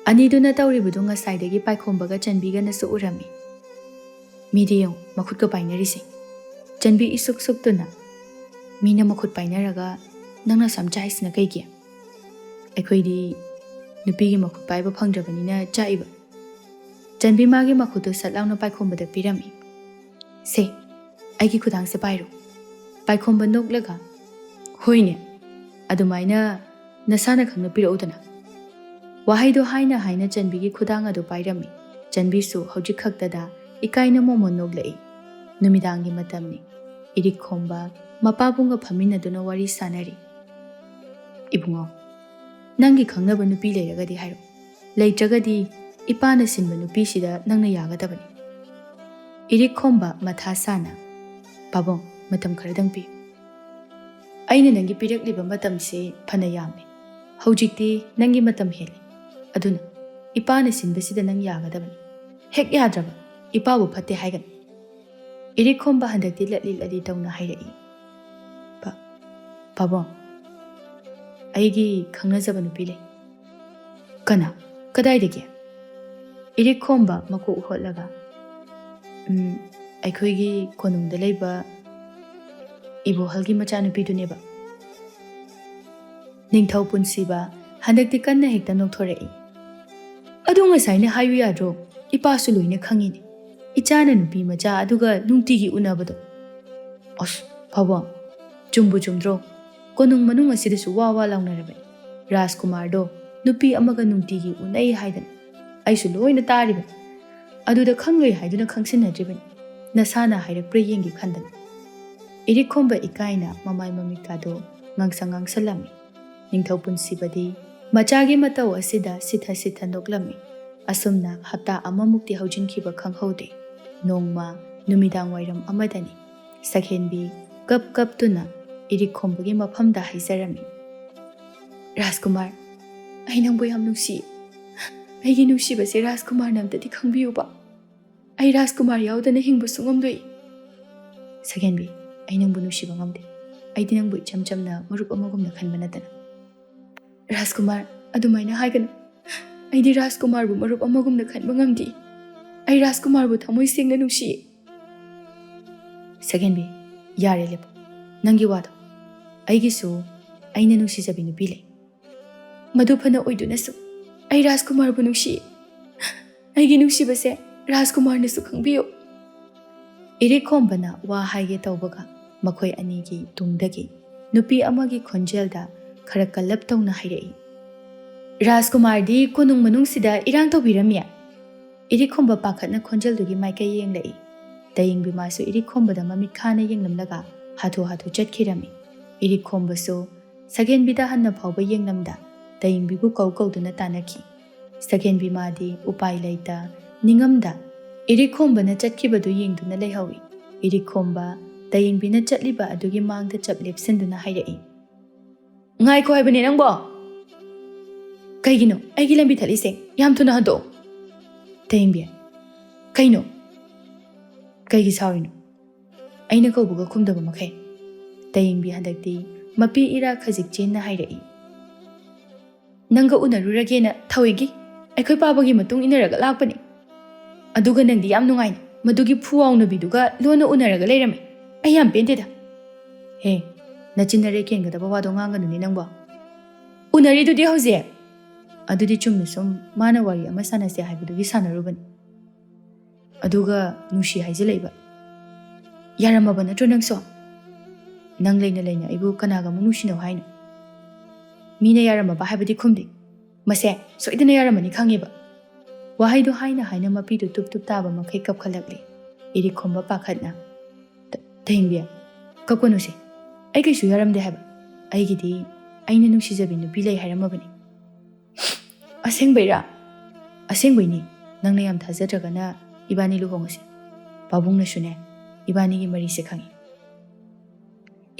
Aniduna tawribudu ngasaidagi paikhombaga chanbiga nasu urami. ꯃꯤꯗꯤ ꯌꯦꯡꯉꯨ ꯃꯈꯨꯠꯀ ꯄꯥꯏꯅꯔꯤꯁꯦ ꯆꯟꯕꯤ ꯏꯁꯨꯛ ꯁꯨꯛꯇꯨꯅ ꯃꯤꯅ ꯃꯈꯨꯠ ꯄꯥꯏꯅꯔꯒ ꯅꯪꯅ ꯁꯝ ꯆꯥꯏꯁꯤꯅ ꯀꯩꯒꯤ ꯑꯩꯈꯣꯏꯗꯤ ꯅꯨꯄꯤꯒꯤ ꯃꯈꯨꯠ ꯄꯥꯏꯕ ꯐꯪꯗ꯭ꯔꯕꯅꯤꯅ ꯆꯥꯛꯏꯕ ꯆꯟꯕꯤ ꯃꯥꯒꯤ ꯃꯈꯨꯠꯇꯨ ꯁꯠ ꯂꯥꯎꯅ ꯄꯥꯏꯈꯣꯝꯕꯗ ꯄꯤꯔꯝꯃꯤ ꯁꯦ ꯑꯩꯒꯤ ꯈꯨꯗꯥꯡꯁꯦ ꯄꯥꯏꯔꯣ ꯄꯥꯏꯈꯣꯝꯕ ꯅꯣꯛꯂꯒ ꯍꯣꯏꯅꯦ ꯑꯗꯨꯃꯥꯏꯅ ꯅꯁꯥꯅ ꯈꯪꯅ ꯄꯤꯔꯛꯎꯗꯅ ꯋꯥꯍꯩꯗꯣ ꯍꯥꯏꯅ ꯍꯥꯏꯅ ꯆꯟꯕꯤꯒꯤ ꯈꯨꯗꯥꯡ ꯑꯗꯨ ꯄꯥꯏꯔꯝꯃꯤ ꯆꯟꯕꯤꯁꯨ ꯍꯧꯖꯤꯛ ꯈꯛꯇꯗ ꯏꯀꯥꯏꯅ ꯃꯣꯃꯣꯟ ꯅꯣꯛꯂꯛꯏ ꯅꯨꯃꯤꯗꯥꯡꯒꯤ ꯃꯇꯝꯅꯤ ꯏꯔꯤꯛ ꯈꯣꯝꯕ ꯃꯄꯥꯕꯨꯡꯒ ꯐꯝꯃꯤꯟꯅꯗꯨꯅ ꯋꯥꯔꯤ ꯁꯥꯟꯅꯔꯤ ꯏꯕꯨꯡꯉꯣ ꯅꯪꯒꯤ ꯈꯪꯅꯕ ꯅꯨꯄꯤ ꯂꯩꯔꯒꯗꯤ ꯍꯥꯏꯔꯣ ꯂꯩꯇ꯭ꯔꯒꯗꯤ ꯏꯄꯥꯅ ꯁꯤꯟꯕ ꯅꯨꯄꯤꯁꯤꯗ ꯅꯪꯅ ꯌꯥꯒꯗꯕꯅꯤ ꯏꯔꯤꯛ ꯈꯣꯝꯕ ꯃꯊꯥ ꯁꯥꯅ ꯄꯥꯕꯨꯡ ꯃꯇꯝ ꯈꯔꯗꯪ ꯄꯤꯌꯨ ꯑꯩꯅ ꯅꯪꯒꯤ ꯄꯤꯔꯛꯂꯤꯕ ꯃꯇꯝꯁꯤ ꯐꯅ ꯌꯥꯝꯃꯤ ꯍꯧꯖꯤꯛꯇꯤ ꯅꯪꯒꯤ ꯃꯇꯝ ꯍꯦꯜꯂꯤ ꯑꯗꯨꯅ ꯏꯄꯥꯅ ꯁꯤꯟꯕꯁꯤꯗ ꯅꯪ ꯌꯥꯒꯗꯕꯅꯤ ꯍꯦꯛ ꯌꯥꯗ꯭ꯔꯕ ꯏꯄꯥꯕꯨ ꯐꯠꯇꯦ ꯍꯥꯏꯒꯅꯤ ꯏꯔꯤꯛ ꯈꯣꯝꯕ ꯍꯟꯗꯛꯇꯤ ꯂꯠꯂꯤ ꯂꯠꯂꯤ ꯇꯧꯅ ꯍꯥꯏꯔꯛꯏ ꯄꯥꯕꯨꯡ ꯑꯩꯒꯤ ꯈꯪꯅꯖꯕ ꯅꯨꯄꯤ ꯂꯩ ꯀꯅꯥ ꯀꯗꯥꯏꯗꯒꯤ ꯏꯔꯤꯛ ꯈꯣꯝꯕ ꯃꯀꯣꯛ ꯍꯣꯠꯂꯒ ꯑꯩꯈꯣꯏꯒꯤ ꯀꯣꯅꯨꯡꯗ ꯂꯩꯕ ꯏꯕꯣꯍꯜꯒꯤ ꯃꯆꯥꯅꯨꯄꯤꯗꯨꯅꯦꯕ ꯅꯤꯡꯊꯧ ꯄꯨꯟꯁꯤꯕ ꯍꯟꯗꯛꯇꯤ ꯀꯟꯅ ꯍꯦꯛꯇ ꯅꯣꯛꯊꯣꯔꯛꯏ ꯑꯗꯨ ꯉꯁꯥꯏꯅ ꯍꯥꯏꯌꯨ ꯌꯥꯗ꯭ꯔꯣ ꯏꯄꯥꯁꯨ ꯂꯣꯏꯅ ꯈꯪꯉꯤꯅꯤ ꯏꯆꯥꯅ ꯅꯨꯄꯤ ꯃꯆꯥ ꯑꯗꯨꯒ ꯅꯨꯡꯇꯤꯒꯤ ꯎꯅꯕꯗꯣ ꯑꯁ ꯄꯥꯕꯨꯡ ꯆꯨꯝꯕꯨ ꯆꯨꯝꯗ꯭ꯔꯣ ꯀꯣꯅꯨꯡ ꯃꯅꯨꯡ ꯑꯁꯤꯗꯁꯨ ꯋꯥ ꯋꯥ ꯂꯥꯎꯅꯔꯕꯅꯤ ꯔꯥꯖꯀꯨꯃꯥꯔꯗꯣ ꯅꯨꯄꯤ ꯑꯃꯒ ꯅꯨꯡꯇꯤꯒꯤ ꯎꯅꯩ ꯍꯥꯏꯗꯅ ꯑꯩꯁꯨ ꯂꯣꯏꯅ ꯇꯥꯔꯤꯕꯅꯤ ꯑꯗꯨꯗ ꯈꯪꯂꯣꯏ ꯍꯥꯏꯗꯨꯅ ꯈꯪꯁꯤꯟꯅꯗ꯭ꯔꯤꯕꯅꯤ ꯅꯁꯥꯅ ꯍꯥꯏꯔꯛꯄ꯭ꯔꯥ ꯌꯦꯡꯒꯦ ꯈꯟꯗꯅ ꯏꯔꯤꯛ ꯈꯣꯝꯕ ꯏꯀꯥꯏꯅ ꯃꯃꯥꯏ ꯃꯃꯤꯠꯀꯥꯗꯣ ꯉꯥꯡꯁꯜꯂꯝꯃꯤ ꯅꯤꯡꯊꯧ ꯄꯨꯟꯁꯤꯕꯗꯤ ꯃꯆꯥꯒꯤ ꯃꯇꯧ ꯑꯁꯤꯗ ꯁꯤꯊ ꯁꯤꯊ ꯅꯣꯛꯂꯝꯃꯤ ꯑꯁꯨꯝꯅ ꯍꯞꯇꯥ ꯑꯃꯃꯨꯛꯇꯤ ꯍꯧꯖꯤꯟꯈꯤꯕ ꯈꯪꯍꯧꯗꯦ ꯅꯣꯡꯃ ꯅꯨꯃꯤꯗꯥꯡ ꯋꯥꯏꯔꯝ ꯑꯃꯗꯅꯤ ꯁꯈꯦꯟꯕꯤ ꯀꯞ ꯀꯞꯇꯨꯅ ꯏꯔꯤꯛ ꯈꯣꯝꯕꯒꯤ ꯃꯐꯝꯗ ꯍꯥꯏꯖꯔꯝꯃꯤ ꯔꯥꯖꯀꯨꯃꯥꯔ ꯑꯩ ꯅꯪꯕꯨ ꯌꯥꯝ ꯅꯨꯡꯁꯤ ꯑꯩꯒꯤ ꯅꯨꯡꯁꯤꯕꯁꯦ ꯔꯥꯖꯀꯨꯃꯥꯔꯅ ꯑꯝꯇꯗꯤ ꯈꯪꯕꯤꯌꯨꯕ ꯑꯩ ꯔꯥꯖꯀꯨꯃꯥꯔ ꯌꯥꯎꯗꯅ ꯍꯤꯡꯕ ꯁꯨꯡꯉꯝꯂꯣꯏ ꯁꯈꯦꯟꯕꯤ ꯑꯩ ꯅꯪꯕꯨ ꯅꯨꯡꯁꯤꯕ ꯉꯝꯗꯦ ꯑꯩꯗꯤ ꯅꯪꯕꯨ ꯏꯆꯝ ꯆꯝꯅ ꯃꯔꯨꯞ ꯑꯃꯒꯨꯝꯅ ꯈꯟꯕ ꯅꯠꯇꯅ ꯔꯥꯖꯀꯨꯃꯥꯔ ꯑꯗꯨꯃꯥꯏꯅ ꯍꯥꯏꯒꯅꯨ ꯑꯩꯗꯤ ꯔꯥꯖꯀꯨꯃꯥꯔꯕꯨ ꯃꯔꯨꯞ ꯑꯃꯒꯨꯝꯅ ꯈꯟꯕ ꯉꯝꯗꯦ ꯑꯩ ꯔꯥꯖꯀꯨꯃꯥꯔꯕꯨ ꯊꯃꯣꯏ ꯁꯦꯡꯅ ꯅꯨꯡꯁꯤꯌꯦ ꯁꯈꯦꯟꯕꯤ ꯌꯥꯔꯦ ꯂꯦꯞꯄꯨ ꯅꯪꯒꯤ ꯋꯥꯗꯣ ꯑꯩꯒꯤꯁꯨ ꯑꯩꯅ ꯅꯨꯡꯁꯤꯖꯕꯤ ꯅꯨꯄꯤ ꯂꯩ ꯃꯗꯨ ꯐꯅ ꯑꯣꯏꯗꯨꯅꯁꯨ ꯑꯩ ꯔꯥꯖꯀꯨꯃꯥꯔꯕꯨ ꯅꯨꯡꯁꯤꯌꯦ ꯑꯩꯒꯤ ꯅꯨꯡꯁꯤꯕꯁꯦ ꯔꯥꯖꯀꯨꯃꯥꯔꯅꯁꯨ ꯈꯪꯕꯤꯌꯨ ꯏꯔꯤꯛ ꯈꯣꯝꯕꯅ ꯋꯥ ꯍꯥꯏꯒꯦ ꯇꯧꯕꯒ ꯃꯈꯣꯏ ꯑꯅꯤꯒꯤ ꯇꯨꯡꯗꯒꯤ ꯅꯨꯄꯤ ꯑꯃꯒꯤ ꯈꯣꯟꯖꯦꯜꯗ ꯈꯔ ꯀꯜꯂꯞ ꯇꯧꯅ ꯍꯥꯏꯔꯛꯏ ꯔꯥꯖꯀꯨꯃꯥꯔꯗꯤ ꯀꯣꯅꯨꯡ ꯃꯅꯨꯡꯁꯤꯗ ꯏꯔꯥꯡ ꯇꯧꯕꯤꯔꯝꯃꯤ ꯏꯔꯤꯛ ꯈꯣꯝꯕ ꯄꯥꯈꯠꯅ ꯈꯣꯟꯖꯦꯜꯗꯨꯒꯤ ꯃꯥꯏꯀꯩ ꯌꯦꯡꯂꯛꯏ ꯇꯌꯦꯡꯕꯤ ꯃꯥꯁꯨ ꯏꯔꯤꯛ ꯈꯣꯝꯕꯗ ꯃꯃꯤꯠ ꯈꯥꯅ ꯌꯦꯡꯂꯝꯂꯒ ꯍꯥꯊꯨ ꯍꯥꯊꯨ ꯆꯠꯈꯤꯔꯝꯃꯤ ꯏꯔꯤꯛ ꯈꯣꯝꯕꯁꯨ ꯁꯈꯦꯟꯕꯤꯗ ꯍꯟꯅ ꯐꯥꯎꯕ ꯌꯦꯡꯂꯝꯗ ꯇꯌꯦꯡꯕꯤꯕꯨ ꯀꯧꯗꯨꯅ ꯇꯥꯟꯅꯈꯤ ꯁꯈꯦꯟꯕꯤ ꯃꯥꯗꯤ ꯎꯄꯥꯏ ꯂꯩꯇ ꯅꯤꯡꯉꯝꯗ ꯏꯔꯤꯛ ꯈꯣꯝꯕꯅ ꯆꯠꯈꯤꯕꯗꯨ ꯌꯦꯡꯗꯨꯅ ꯂꯩꯍꯧꯏ ꯏꯔꯤꯛ ꯈꯣꯝꯕ ꯇꯌꯦꯡꯕꯤꯅ ꯆꯠꯂꯤꯕ ꯑꯗꯨꯒꯤ ꯃꯥꯡꯗ ꯆꯞ ꯂꯦꯞꯁꯤꯟꯗꯨꯅ ꯍꯥꯏꯔꯛꯏ ꯉꯥꯏꯈꯣ ꯍꯥꯏꯕꯅꯦ ꯅꯪꯕꯣ ꯀꯩꯒꯤꯅꯣ ꯑꯩꯒꯤ ꯂꯝꯕꯤ ꯊꯠꯂꯤꯁꯦ ꯌꯥꯝ ꯊꯨꯅ ꯍꯟꯗꯣꯛꯑꯣ ꯇꯌꯦꯡꯕꯤ ꯀꯩꯅꯣ ꯀꯩꯒꯤ ꯁꯥꯎꯔꯤꯅꯣ ꯑꯩꯅ ꯀꯧꯕꯒ ꯈꯨꯝꯗꯕ ꯃꯈꯩ ꯇꯌꯦꯡꯕꯤ ꯍꯟꯗꯛꯇꯤ ꯃꯄꯤ ꯏꯔꯥ ꯈꯖꯤꯛ ꯆꯦꯟꯅ ꯍꯥꯏꯔꯛꯏ ꯅꯪꯒ ꯎꯅꯔꯨꯔꯒꯦꯅ ꯊꯧꯏꯒꯤ ꯑꯩꯈꯣꯏ ꯄꯥꯕꯒꯤ ꯃꯇꯨꯡ ꯏꯟꯅꯔꯒ ꯂꯥꯛꯄꯅꯤ ꯑꯗꯨꯒ ꯅꯪꯗꯤ ꯌꯥꯝ ꯅꯨꯡꯉꯥꯏꯅ ꯃꯗꯨꯒꯤ ꯐꯨꯋꯥꯎꯅꯕꯤꯗꯨꯒ ꯂꯣꯟꯅ ꯎꯅꯔꯒ ꯂꯩꯔꯝꯃꯦ ꯑꯩ ꯌꯥꯝ ꯄꯦꯟꯗꯦꯗ ꯍꯦ ꯅꯆꯤꯟ ꯅꯔꯩ ꯀꯦꯟꯒꯗꯕ ꯋꯥꯗꯣ ꯉꯥꯡꯒꯅꯨꯅꯦ ꯅꯪꯕꯣ ꯎꯅꯔꯤꯗꯨꯗꯤ ꯍꯧꯖꯤꯛ ꯑꯗꯨꯗꯤ ꯆꯨꯝꯅ ꯁꯨꯝ ꯃꯥꯅ ꯋꯥꯔꯤ ꯑꯃ ꯁꯥꯟꯅꯁꯦ ꯍꯥꯏꯕꯗꯨꯒꯤ ꯁꯥꯟꯅꯔꯨꯕꯅꯤ ꯑꯗꯨꯒ ꯅꯨꯡꯁꯤ ꯍꯥꯏꯖꯤꯜꯂꯛꯏꯕ ꯌꯥꯔꯝꯃꯕ ꯅꯠꯇ꯭ꯔꯣ ꯅꯪꯁꯨ ꯅꯪ ꯂꯩꯅ ꯂꯩꯅ ꯑꯩꯕꯨ ꯀꯅꯥꯒ ꯑꯃꯨꯛ ꯅꯨꯡꯁꯤꯅꯧ ꯍꯥꯏꯅꯣ ꯃꯤꯅ ꯌꯥꯔꯝꯃꯕ ꯍꯥꯏꯕꯗꯤ ꯈꯨꯝꯗꯦ ꯃꯁꯦ ꯁꯣꯏꯗꯅ ꯌꯥꯔꯝꯃꯅꯤ ꯈꯪꯉꯦꯕ ꯋꯥꯍꯩꯗꯣ ꯍꯥꯏꯅ ꯍꯥꯏꯅ ꯃꯄꯤꯗꯨ ꯇꯨꯞ ꯇꯨꯞ ꯇꯥꯕ ꯃꯈꯩ ꯀꯞꯈꯠꯂꯛꯂꯤ ꯏꯔꯤꯛ ꯈꯣꯝꯕ ꯄꯥꯈꯠꯅ ꯇꯌꯦꯡꯕꯤ ꯀꯞꯀꯅꯨꯁꯦ ꯑꯩ ꯀꯩꯁꯨ ꯌꯥꯔꯝꯗꯦ ꯍꯥꯏꯕ ꯑꯩꯒꯤꯗꯤ ꯑꯩꯅ ꯅꯨꯡꯁꯤꯖꯕꯤ ꯅꯨꯄꯤ ꯂꯩ ꯍꯥꯏꯔꯝꯃꯕꯅꯤ ꯑꯁꯦꯡꯕꯩꯔꯥ ꯑꯁꯦꯡꯕꯩꯅꯤ ꯅꯪꯅ ꯌꯥꯝ ꯊꯥꯖꯗ꯭ꯔꯒꯅ ꯏꯕꯥꯅꯤ ꯂꯨꯍꯣꯡꯉꯁꯤ ꯄꯥꯕꯨꯡꯅꯁꯨꯅꯦ ꯏꯕꯥꯅꯤꯒꯤ ꯃꯔꯤꯁꯦ ꯈꯪꯉꯤ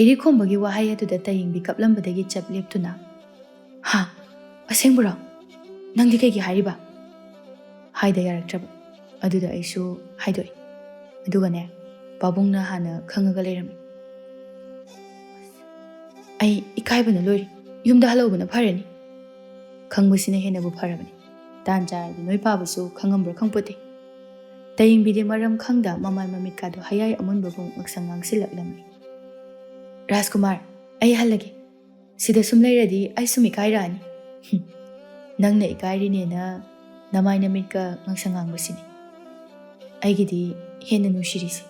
ꯏꯔꯤꯛ ꯈꯣꯝꯕꯒꯤ ꯋꯥꯍꯩ ꯑꯗꯨꯗ ꯇꯌꯦꯡꯕꯤ ꯀꯞꯂꯝꯕꯗꯒꯤ ꯆꯞ ꯂꯦꯞꯇꯨꯅ ꯍꯥ ꯑꯁꯦꯡꯕꯔꯣ ꯅꯪꯗꯤ ꯀꯩꯒꯤ ꯍꯥꯏꯔꯤꯕ ꯍꯥꯏꯗ ꯌꯥꯔꯛꯇ꯭ꯔꯕ ꯑꯗꯨꯗ ꯑꯩꯁꯨ ꯍꯥꯏꯗꯣꯛꯏ ꯑꯗꯨꯒꯅꯦ ꯄꯥꯕꯨꯡꯅ ꯍꯥꯟꯅ ꯈꯪꯉꯒ ꯂꯩꯔꯝꯃꯤ ꯑꯩ ꯏꯀꯥꯏꯕꯅ ꯂꯣꯏꯔꯦ ꯌꯨꯝꯗ ꯍꯜꯂꯧꯕꯅ ꯐꯔꯅꯤ ꯈꯪꯕꯁꯤꯅ ꯍꯦꯟꯅꯕꯨ ꯐꯔꯕꯅꯤ ꯇꯥꯟ ꯆꯥꯔꯗꯤ ꯅꯣꯏ ꯄꯥꯕꯁꯨ ꯈꯪꯉꯝꯕ꯭ꯔꯥ ꯈꯪꯄꯣꯠꯇꯦ Tayingbidi maram khangda mamay mamikado hayay amunbabong magsangangsilaklamay. Rajkumar, ay halagi. Sida sumlayradi ay sumikayrani. Nangna ikairi na namay namit ka ngangsangangbasini. Ay gidi hena nushirisi.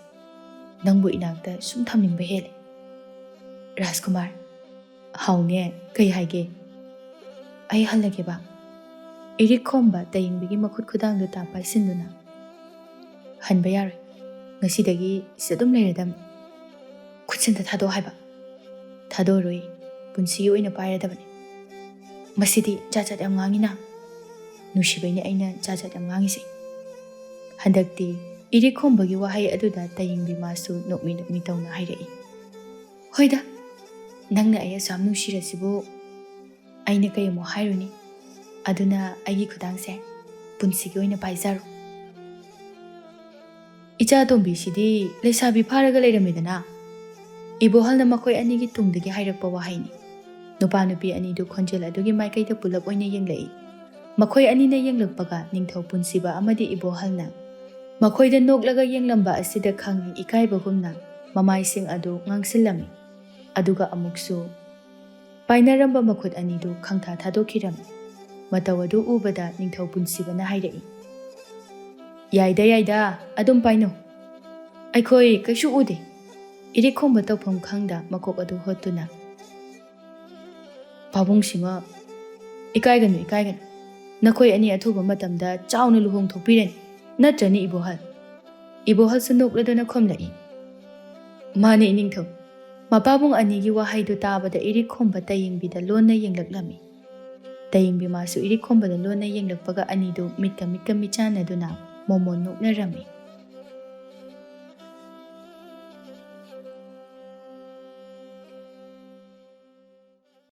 Nangbu inagda sumthamningba hele. Rajkumar, haunge kay haige. Ay halage ba? Irikomba tayingbigi makut kudangdo tapay sinduna. Hanba yaroy. Ngasidagi sidum layradam. Kutsinda thado haiba. Thado roy. Punsigi oina pairadabani. Masidi jajat yam ngangina. Nushibayni aina jajat yam ngangisi. Handakti irikomba gi wahai aduda tayingbi masu nokmi tawna hairai. Hoida. Nangna aya sam nushirasibu aina kayamo hairuni. Aduna agi khudangse punsigi oina paizaro. Icha tombi sidi leisabi pharaga leiramidana. Ibohalna makoi anigi tungdagi hairakpa wahaini. Nupa nupi anidu khonjel adugi maikaida pulap oina yenglai. Makoi anina yenglakpaga ningthau punsiba amadi ibohalna. Makoida noklaga yenglamba asida khangi ikaibagumna mamaising adu ngangsilami. Aduga amuksu painaramba makhut anidu khangtha thadokirami. Mataw adu ubada ningthau punsibana hairai. Yaida adum paino. Aikoi kaishu ude. Irikomba tawpham khangda makok adu hotuna. Pabung sima ikaiganu. Nakoi ani athuba matamda chawna luhong thokpiren. Natrani ibohal. Ibohal sanokladana khomlai. Mane ningthau. Mapabung anigi wahaidu tabada irikomba tayingbida lona yenglaklami. Tayingbi masu irikomba da lona yenglakpaga anidu mitka michana duna momon nuknarami.